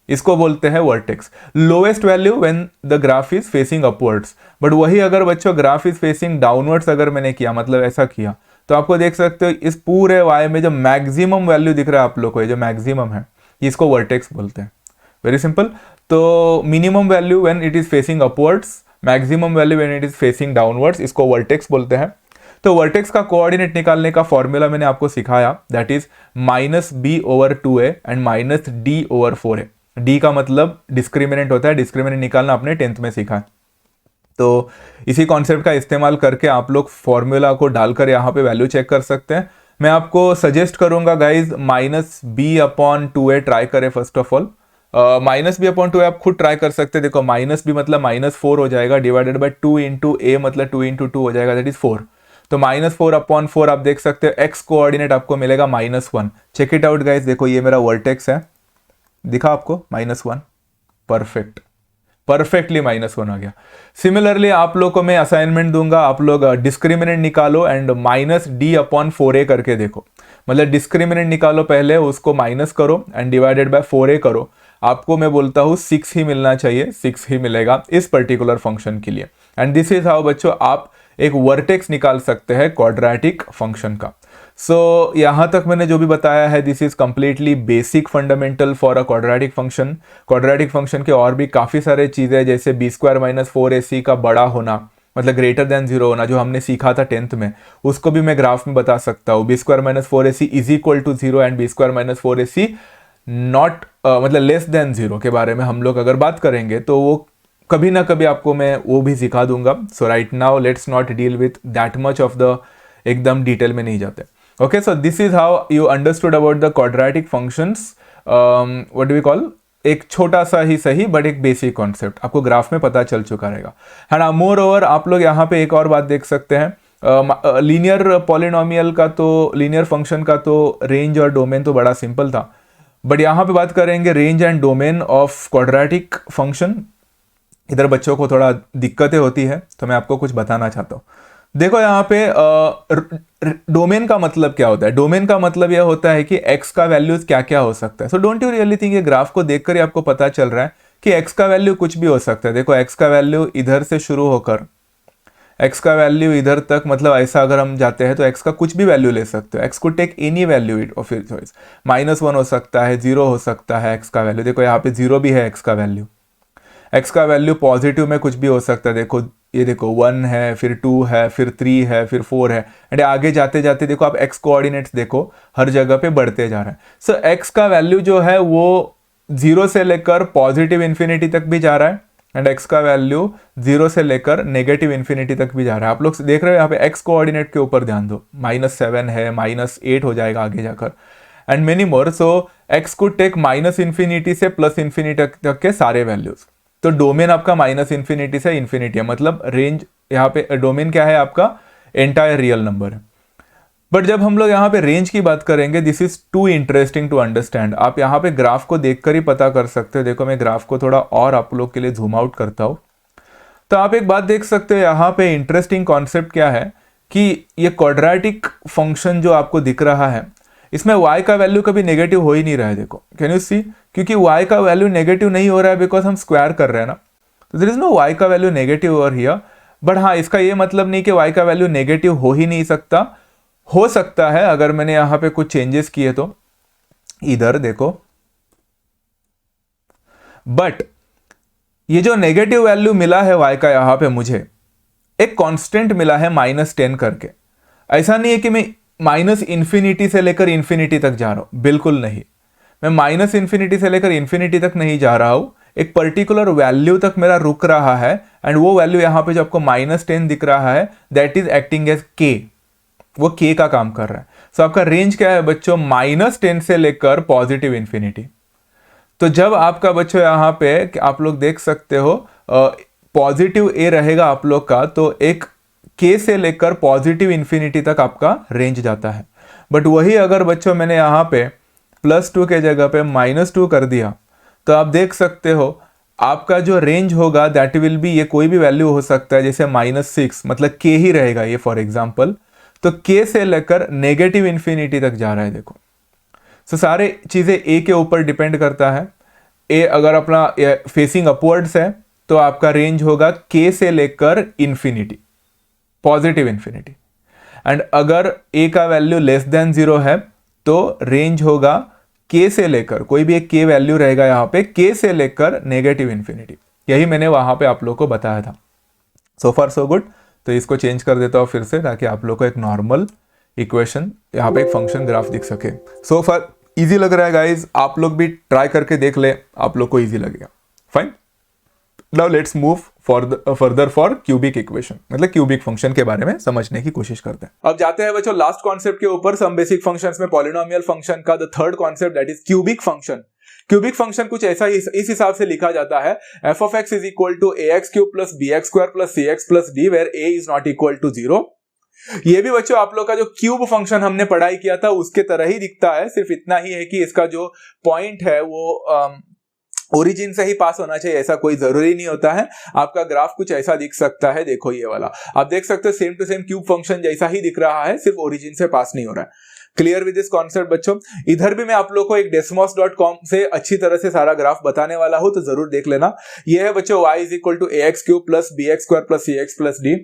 Speaker 1: इसको बोलते हैं vertex. Lowest value when the graph is facing upwards. But वही अगर बच्चों ग्राफ इज फेसिंग डाउनवर्ड्स अगर मैंने किया, मतलब ऐसा किया, तो आपको देख सकते हो इस पूरे y में जो मैक्सिमम वैल्यू दिख रहा है आप लोग को, ये जो मैक्सिमम है इसको वर्टेक्स बोलते हैं। Very simple. तो minimum value when it is facing upwards, maximum value when it is facing downwards, इसको वर्टेक्स बोलते हैं। तो वर्टेक्स का कोऑर्डिनेट निकालने का फॉर्मूला मैंने आपको सिखाया, that is -b/2a and -d/4a। d का मतलब डिस्क्रिमिनेंट होता है, डिस्क्रिमिनेंट निकालना आपने 10th में सीखा है। तो इसी कॉन्सेप्ट का इस्तेमाल करके आप लोग फॉर्मूला को डालकर यहाँ पे वैल्यू चेक कर सकते हैं। मैं आपको सजेस्ट करूंगा गाइज -b/2a ट्राई करें फर्स्ट ऑफ ऑल। -b/2a आप खुद ट्राई कर सकते हैं। देखो -b मतलब -4 हो जाएगा, डिवाइडेड बाय 2 इंटू a मतलब 2 इंटू 2 हो जाएगा, दैट इज 4। तो -4/4 आप देख सकते हो, x कोऑर्डिनेट आपको मिलेगा -1। चेक इट आउट गाइज, देखो ये मेरा वर्टेक्स है, दिखा आपको -1, परफेक्ट, परफेक्टली -1 आ गया। सिमिलरली आप लोग को मैं असाइनमेंट दूंगा, आप लोग डिस्क्रिमिनेंट निकालो एंड -d/4a करके देखो। मतलब डिस्क्रिमिनेंट निकालो पहले, उसको माइनस करो एंड डिवाइडेड बाय 4a करो। आपको मैं बोलता हूँ 6 ही मिलना चाहिए, 6 ही मिलेगा इस पर्टिकुलर फंक्शन के लिए। एंड दिस इज हाउ बच्चों आप एक वर्टेक्स निकाल सकते हैं क्वाड्रेटिक फंक्शन का। सो यहाँ तक मैंने जो भी बताया है this is completely basic fundamental for a quadratic function. Quadratic function के और भी काफ़ी सारे चीज़ें जैसे b² - 4ac का बड़ा होना, मतलब ग्रेटर देन 0 होना, जो हमने सीखा था 10th में, उसको भी मैं ग्राफ में बता सकता हूँ। b² - 4ac is equal to 0 and b² - 4ac not मतलब लेस देन 0 के बारे में हम लोग अगर बात करेंगे तो वो कभी ना कभी आपको मैं वो भी सिखा दूंगा. So right now let's not deal with that much of the एकदम डिटेल में नहीं जाते. Okay, so this is how you understood about the quadratic functions. What do we call, एक छोटा सा ही सही बट एक बेसिक कॉन्सेप्ट आपको ग्राफ में पता चल चुका रहेगा, है ना. मोर ओवर आप लोग यहाँ पे एक और बात देख सकते हैं. लीनियर पॉलिनोमियल का तो, लीनियर फंक्शन का तो रेंज और डोमेन तो बड़ा सिंपल था, बट यहाँ पे बात करेंगे range and domain of quadratic function. इधर बच्चों को थोड़ा दिक्कतें होती है, तो मैं आपको कुछ बताना चाहता हूँ. देखो यहाँ पे डोमेन का मतलब क्या होता है. डोमेन का मतलब यह होता है कि x का वैल्यूज क्या क्या हो सकता है. So don't you really think ये ग्राफ को देखकर ही आपको पता चल रहा है कि x का वैल्यू कुछ भी हो सकता है. देखो x का वैल्यू इधर से शुरू होकर x का वैल्यू इधर तक, मतलब ऐसा अगर हम जाते हैं तो x का कुछ भी वैल्यू ले सकते हो. x could take any value it of your choice. -1 हो सकता है, 0 हो सकता है x का वैल्यू. देखो यहाँ पे 0 भी है x का वैल्यू. x का वैल्यू पॉजिटिव में कुछ भी हो सकता है. देखो ये देखो 1 है, फिर 2 है, फिर 3 है, फिर 4 है, एंड आगे जाते जाते देखो आप x कोऑर्डिनेट्स देखो हर जगह पे बढ़ते जा रहे हैं. सो x का वैल्यू जो है वो 0 से लेकर पॉजिटिव इन्फिनिटी तक भी जा रहा है, एंड x का वैल्यू 0 से लेकर नेगेटिव इन्फिनिटी तक भी जा रहा है. आप लोग देख रहे हो यहाँ पे x कोऑर्डिनेट के ऊपर ध्यान दो. -7 है, -8 हो जाएगा आगे जाकर, and many more. So x could take -infinity से +इन्फिनिटी तक के सारे वैल्यूज. तो डोमेन आपका -इन्फिनिटी से इन्फिनिटी है, मतलब रेंज यहाँ पे डोमेन क्या है आपका, एंटायर रियल नंबर है. बट जब हम लोग यहाँ पे रेंज की बात करेंगे, this is too interesting to understand. आप यहाँ पे ग्राफ को देखकर ही पता कर सकते हो. देखो मैं ग्राफ को थोड़ा और आप लोग के लिए जूम आउट करता हूँ, तो आप एक बात देख सकते हो यहाँ पे. इंटरेस्टिंग कॉन्सेप्ट क्या है कि ये क्वाड्रेटिक फंक्शन जो आपको दिख रहा है, इसमें y का वैल्यू कभी नेगेटिव हो ही नहीं रहा है. देखो कैन यू सी, क्योंकि y का वैल्यू नेगेटिव नहीं हो रहा है बिकॉज हम स्क्वायर कर रहे हैं ना. तो देयर इज नो y का value negative over here. But हाँ, इसका ये मतलब नहीं कि y का वैल्यू नेगेटिव हो ही नहीं सकता. हो सकता है अगर मैंने यहाँ पे कुछ चेंजेस किए तो. इधर देखो, बट ये जो नेगेटिव वैल्यू मिला है y का, यहाँ पे मुझे एक कांस्टेंट मिला है -10 करके. ऐसा नहीं है कि मैं -इन्फिनिटी से लेकर इन्फिनिटी तक जा रहा हूं, बिल्कुल नहीं. मैं -इन्फिनिटी से लेकर इन्फिनिटी तक नहीं जा रहा हूं, एक पर्टिकुलर वैल्यू तक मेरा रुक रहा है, एंड वो वैल्यू यहां पे जो आपको -10 दिख रहा है, that is acting as k. वो k का काम कर रहा है. सो आपका रेंज क्या है बच्चों, -10 से लेकर पॉजिटिव इन्फिनिटी. तो जब आपका बच्चों यहाँ पे आप लोग देख सकते हो पॉजिटिव a रहेगा आप लोग का, तो एक k से लेकर पॉजिटिव इन्फिनिटी तक आपका रेंज जाता है. बट वही अगर बच्चों मैंने यहाँ पे +2 के जगह पे -2 कर दिया, तो आप देख सकते हो आपका जो रेंज होगा दैट विल बी, ये कोई भी वैल्यू हो सकता है, जैसे -6, मतलब k ही रहेगा ये फॉर एग्जाम्पल. तो k से लेकर नेगेटिव इन्फिनिटी तक जा रहा है. देखो सो सारे चीजें a के ऊपर डिपेंड करता है. a अगर अपना फेसिंग अपवर्ड्स है तो आपका रेंज होगा k से लेकर इन्फिनिटी, पॉजिटिव इन्फिनिटी. एंड अगर a का वैल्यू <0 है तो रेंज होगा k से लेकर, कोई भी एक k वैल्यू रहेगा यहाँ पे, k से लेकर नेगेटिव इन्फिनिटी. यही मैंने वहां पे आप लोग को बताया था. सो फार सो गुड. तो इसको चेंज कर देता हूँ फिर से, ताकि आप लोग को एक नॉर्मल इक्वेशन यहाँ पे एक फंक्शन ग्राफ दिख सके. सो फार इजी लग रहा है गाइज, आप लोग भी ट्राई करके देख ले, आप लोग को इजी लगेगा. Fine. Now let's move further for cubic equation, मतलब क्यूबिक फंक्शन के बारे में समझने की कोशिश करते हैं. अब जाते हैं बच्चों लास्ट कॉन्सेप्ट के ऊपर, सम बेसिक फंक्शंस में पॉलिनोमियल फंक्शन का the third concept, that is cubic function. Cubic function कुछ ऐसा ही इस हिसाब से लिखा जाता है, f of x is equal to ax³ plus bx² plus cx plus d where a is not equal to 0. ये भी बच्चों आप लोग का जो क्यूब फंक्शन हमने पढ़ाई किया था उसके तरह ही दिखता है, सिर्फ इतना ही है कि इसका जो पॉइंट है वो ओरिजिन से ही पास होना चाहिए, ऐसा कोई जरूरी नहीं होता है. आपका ग्राफ कुछ ऐसा दिख सकता है. देखो ये वाला आप देख सकते हो, same to same cube function जैसा ही दिख रहा है, सिर्फ ओरिजिन से पास नहीं हो रहा है. क्लियर विद दिस कॉन्सेप्ट बच्चों. इधर भी मैं आप लोग को एक desmos.com से अच्छी तरह से सारा ग्राफ बताने वाला हूं, तो जरूर देख लेना. ये है बच्चों y is equal to ax³ plus bx² plus cx plus d.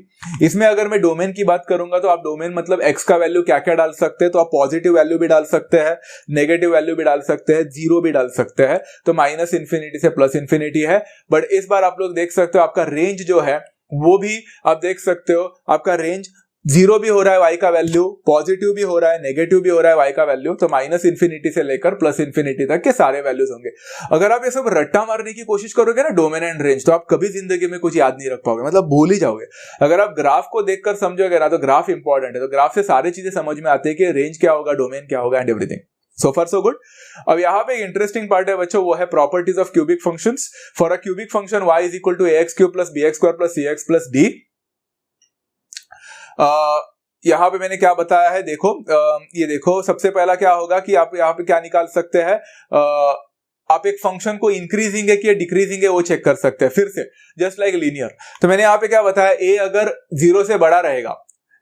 Speaker 1: इसमें अगर मैं डोमेन की बात करूंगा तो आप डोमेन मतलब x का वैल्यू क्या क्या डाल सकते हैं, तो आप पॉजिटिव वैल्यू भी डाल सकते हैं, नेगेटिव वैल्यू भी डाल सकते हैं, 0 भी डाल सकते हैं. तो -इन्फिनिटी से +इन्फिनिटी है. बट इस बार आप लोग देख सकते हो आपका रेंज जो है वो भी आप देख सकते हो, आपका रेंज जीरो भी हो रहा है y का वैल्यू, पॉजिटिव भी हो रहा है, नेगेटिव भी हो रहा है y का वैल्यू, तो माइनस इन्फिनिटी से लेकर प्लस इन्फिनिटी तक के सारे वैल्यूज होंगे। अगर आप ये सब रट्टा मारने की कोशिश करोगे ना डोमेन एंड रेंज, तो आप कभी जिंदगी में कुछ याद नहीं रख पाओगे, मतलब भूल ही जाओगे। अगर आप ग्राफ को देखकर समझोगे ना, तो ग्राफ इंपॉर्टेंट है, तो ग्राफ से सारी चीजें समझ में आती है कि रेंज क्या होगा, डोमेन क्या होगा and everything. So far so good. अब यहाँ पे एक इंटरेस्टिंग पार्ट है बच्चों, वो है properties of cubic functions. For a cubic function y is equal to ax cube plus bx square plus cx plus d। यहाँ पे मैंने क्या बताया है, देखो ये देखो, सबसे पहला क्या होगा कि आप यहाँ पे क्या निकाल सकते हैं, आप एक फंक्शन को इंक्रीजिंग है कि डिक्रीजिंग है वो चेक कर सकते हैं फिर से, जस्ट लाइक लीनियर। तो मैंने यहाँ पे क्या बताया, a अगर 0 से बड़ा रहेगा,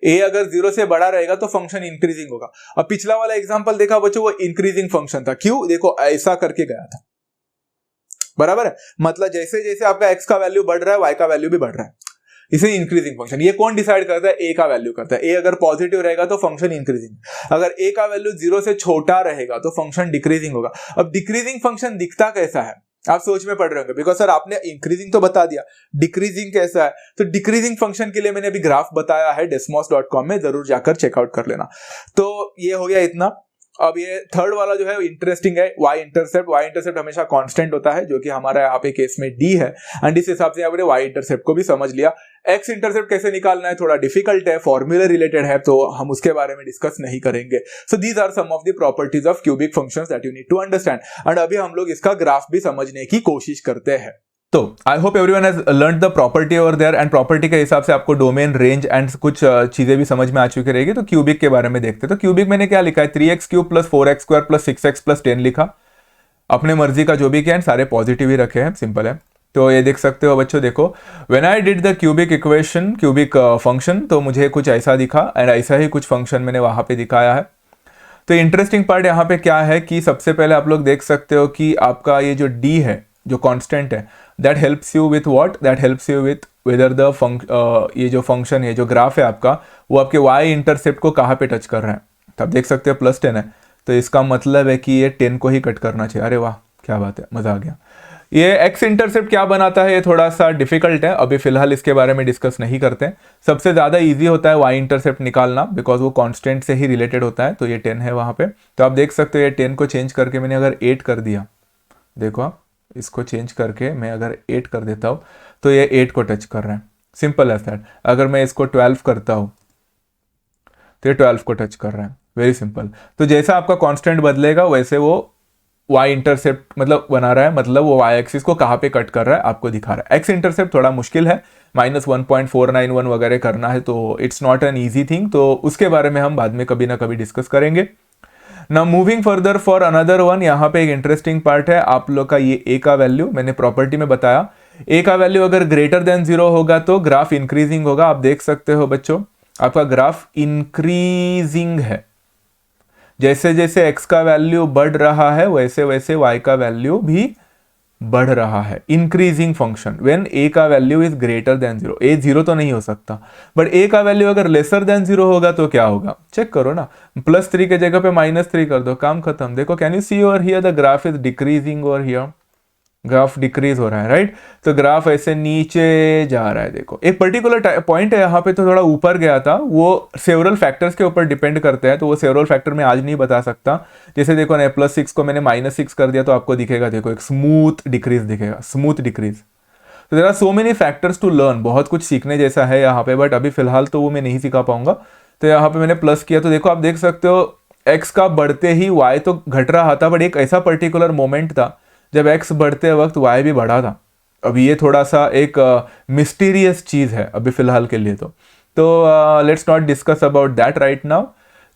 Speaker 1: a अगर 0 से बड़ा रहेगा तो फंक्शन इंक्रीजिंग होगा। अब पिछला वाला एग्जांपल देखा बच्चों, वो इंक्रीजिंग फंक्शन था, क्यों, देखो ऐसा करके गया था, बराबर है, मतलब जैसे जैसे आपका x का वैल्यू बढ़ रहा है y का वैल्यू भी बढ़ रहा है, इसे इंक्रीजिंग फंक्शन। ये कौन डिसाइड करता है, a का वैल्यू करता है। a अगर पॉजिटिव रहेगा तो फंक्शन इंक्रीजिंग, अगर a का वैल्यू 0 से छोटा रहेगा तो फंक्शन डिक्रीजिंग होगा। अब डिक्रीजिंग फंक्शन दिखता कैसा है, आप सोच में पढ़ रहे होंगे, बिकॉज सर आपने इंक्रीजिंग तो बता दिया, डिक्रीजिंग कैसा है, तो डिक्रीजिंग फंक्शन के लिए मैंने अभी ग्राफ बताया है desmos.com में, जरूर जाकर चेकआउट कर लेना। तो ये हो गया इतना। अब ये थर्ड वाला जो है इंटरेस्टिंग है, y इंटरसेप्ट हमेशा कांस्टेंट होता है, जो कि हमारा यहाँ पे केस में d है, एंड इस हिसाब से आपने y इंटरसेप्ट को भी समझ लिया। x इंटरसेप्ट कैसे निकालना है थोड़ा डिफिकल्ट है, फॉर्मूला रिलेटेड है, तो हम उसके बारे में डिस्कस नहीं करेंगे। So these are some of the properties of cubic functions that you need to understand, and अभी हम लोग इसका ग्राफ भी समझने की कोशिश करते हैं। तो I hope everyone has learned the property over there, and property के हिसाब से आपको डोमेन, रेंज एंड कुछ चीजें भी समझ में आ चुकी रहेगी। तो क्यूबिक के बारे में देखते हैं। तो क्यूबिक मैंने क्या लिखा है, 3x cube plus 4x square plus 6x plus 10 लिखा, अपने मर्जी का जो भी किया, सारे पॉजिटिव ही रखे हैं, सिंपल है। तो ये देख सकते हो बच्चों, देखो when I did the cubic equation, cubic function, तो मुझे कुछ ऐसा दिखा, एंड ऐसा ही कुछ फंक्शन मैंने वहां पे दिखाया है। तो इंटरेस्टिंग पार्ट यहाँ पे क्या है कि सबसे पहले आप लोग देख सकते हो कि आपका ये जो d है, जो कांस्टेंट है, that helps you with what, that helps you with whether the ये जो फंक्शन है, जो ग्राफ है आपका, वो आपके y इंटरसेप्ट को कहाँ पे टच कर रहा है। तो आप देख सकते हो +10 है, तो इसका मतलब है कि ये 10 को ही कट करना चाहिए। अरे वाह, क्या बात है, मजा आ गया। ये x इंटरसेप्ट क्या बनाता है, ये थोड़ा सा डिफिकल्ट है, अभी फिलहाल इसके बारे में डिस्कस नहीं करते। सबसे ज़्यादा इजी होता है y इंटरसेप्ट निकालना, बिकॉज वो कांस्टेंट से ही रिलेटेड होता है। तो ये 10 है वहाँ पे, तो आप देख सकते हो ये 10 को चेंज करके मैंने अगर 8 कर दिया, देखो आप इसको चेंज करके मैं अगर 8 कर देता हूँ, तो ये 8 को टच कर रहा है, सिंपल एज दैट। अगर मैं इसको 12 करता हूँ, तो ये 12 को टच कर रहा है, वेरी सिंपल। तो जैसा आपका कांस्टेंट बदलेगा वैसे वो y इंटरसेप्ट मतलब बना रहा है, मतलब वो y एक्सिस को कहाँ पे कट कर रहा है आपको दिखा रहा है। x इंटरसेप्ट थोड़ा मुश्किल है, -1.491 वगैरह करना है, तो it's not an easy thing, तो उसके बारे में हम बाद में कभी ना कभी डिस्कस करेंगे। Now moving further for another one, यहाँ पे एक इंटरेस्टिंग पार्ट है आप लोग का, ये a का वैल्यू मैंने प्रॉपर्टी में बताया, a का वैल्यू अगर ग्रेटर देन 0 होगा तो ग्राफ इंक्रीजिंग होगा। आप देख सकते हो बच्चों, आपका ग्राफ इंक्रीजिंग है, जैसे जैसे x का वैल्यू बढ़ रहा है वैसे वैसे y का वैल्यू भी बढ़ रहा है, इंक्रीजिंग फंक्शन। व्हेन a का value is greater than 0, a 0 तो नहीं हो सकता, बट a का वैल्यू अगर लेसर देन 0 होगा तो क्या होगा, चेक करो ना, +3 के जगह पे -3 कर दो, काम खत्म। देखो, can you see over here the graph is decreasing, over here graph decrease हो रहा है, राइट। तो ग्राफ ऐसे नीचे जा रहा है। देखो एक पर्टिकुलर पॉइंट है यहाँ पे, तो थोड़ा ऊपर गया था, वो सेवरल फैक्टर्स के ऊपर डिपेंड करते हैं, तो वो सेवरल फैक्टर मैं आज नहीं बता सकता। जैसे देखो ना, +6 को मैंने -6 कर दिया, तो आपको दिखेगा, देखो एक स्मूथ डिक्रीज दिखेगा, स्मूथ डिक्रीज। तो there are so many factors to learn, बहुत कुछ सीखने जैसा है यहाँ पे, बट अभी फिलहाल तो वो मैं नहीं सिखा पाऊंगा। तो यहाँ पे मैंने प्लस किया, तो देखो आप देख सकते हो एक्स का बढ़ते ही वाई तो घट रहा था, बट एक ऐसा पर्टिकुलर मोमेंट था जब एक्स बढ़ते वक्त वाई भी बढ़ा था। अभी ये थोड़ा सा एक मिस्टीरियस चीज़ है अभी फिलहाल के लिए। तो let's not discuss about that right now.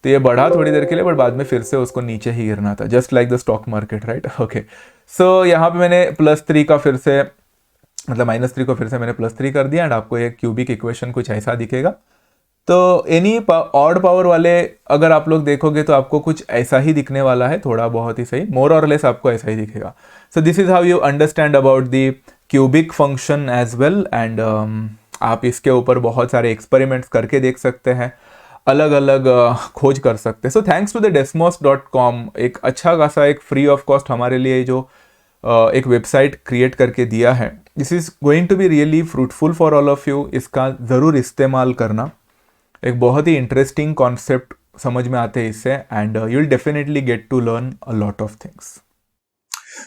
Speaker 1: तो ये बढ़ा थोड़ी देर के लिए, बट बाद में फिर से उसको नीचे ही गिरना था, just like the stock market, right. Okay, so यहाँ पे मैंने +3 का फिर से, मतलब -3 को फिर से मैंने +3 कर दिया, एंड आपको ये क्यूबिक इक्वेशन कुछ ऐसा दिखेगा। तो एनी ऑड पावर वाले अगर आप लोग देखोगे तो आपको कुछ ऐसा ही दिखने वाला है, थोड़ा बहुत ही सही, मोर और लेस आपको ऐसा ही दिखेगा। So this is how you understand about the cubic function as well, and आप इसके ऊपर बहुत सारे एक्सपेरिमेंट्स करके देख सकते हैं, अलग अलग खोज कर सकते हैं। So thanks to the desmos.com, एक अच्छा खासा एक फ्री ऑफ कॉस्ट हमारे लिए जो एक वेबसाइट क्रिएट करके दिया है। This is going to be really fruitful for all of you, इसका ज़रूर इस्तेमाल करना। एक बहुत ही इंटरेस्टिंग कॉन्सेप्ट समझ में आते हैं इससे, and you will definitely get to learn a lot of things.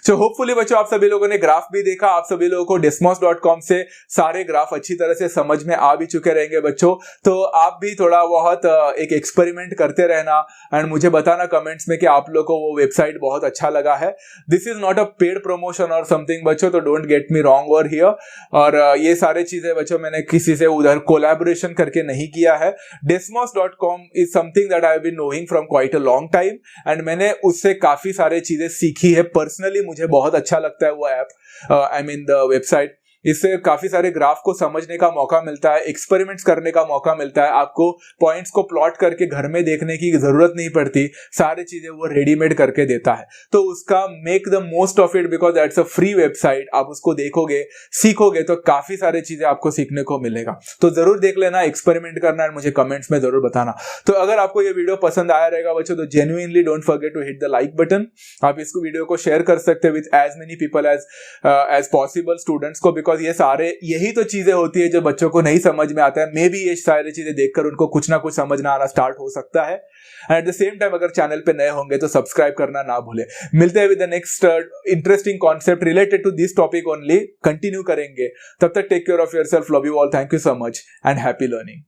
Speaker 1: So hopefully बच्चों आप सभी लोगों ने ग्राफ भी देखा, आप सभी लोगों को desmos.com से सारे ग्राफ अच्छी तरह से समझ में आ भी चुके रहेंगे बच्चों। तो आप भी थोड़ा बहुत एक एक्सपेरिमेंट करते रहना एंड मुझे बताना कमेंट्स में कि आप लोगों को वो वेबसाइट बहुत अच्छा लगा है। This is not a paid promotion और समथिंग बच्चों, तो don't get me wrong over here. और ये सारे चीजें बच्चों मैंने किसी से उधर कोलैबोरेशन करके नहीं किया है। desmos.com is something that I have been knowing from quite a long time and मैंने उससे काफी सारे चीजें सीखी है पर्सनली। मुझे बहुत अच्छा लगता है वो app, I mean the website. इससे काफी सारे ग्राफ को समझने का मौका मिलता है, एक्सपेरिमेंट्स करने का मौका मिलता है, आपको पॉइंट्स को प्लॉट करके घर में देखने की जरूरत नहीं पड़ती, सारी चीजें वो रेडीमेड करके देता है। तो उसका make the most of it because that's a free website. आप उसको देखोगे, सीखोगे तो काफी सारी चीजें आपको सीखने को मिलेगा। तो जरूर देख लेना, एक्सपेरिमेंट करना और मुझे कमेंट्स में जरूर बताना। तो अगर आपको ये वीडियो पसंद आया रहेगा बच्चों तो genuinely don't forget to hit the like button. आप इसको वीडियो को शेयर कर सकते हैं with as many people as possible, students को, बिकॉज ये सारे यही तो चीजें होती है जो बच्चों को नहीं समझ में आता है। मे बी ये सारी चीजें देखकर उनको कुछ ना कुछ समझना आना स्टार्ट हो सकता है। एट द सेम टाइम अगर चैनल पे नए होंगे तो सब्सक्राइब करना ना भूले। मिलते हैं with the next interesting concept related to this topic only, continue करेंगे। तब तक take care of yourself, love you all, thank you so much and happy learning.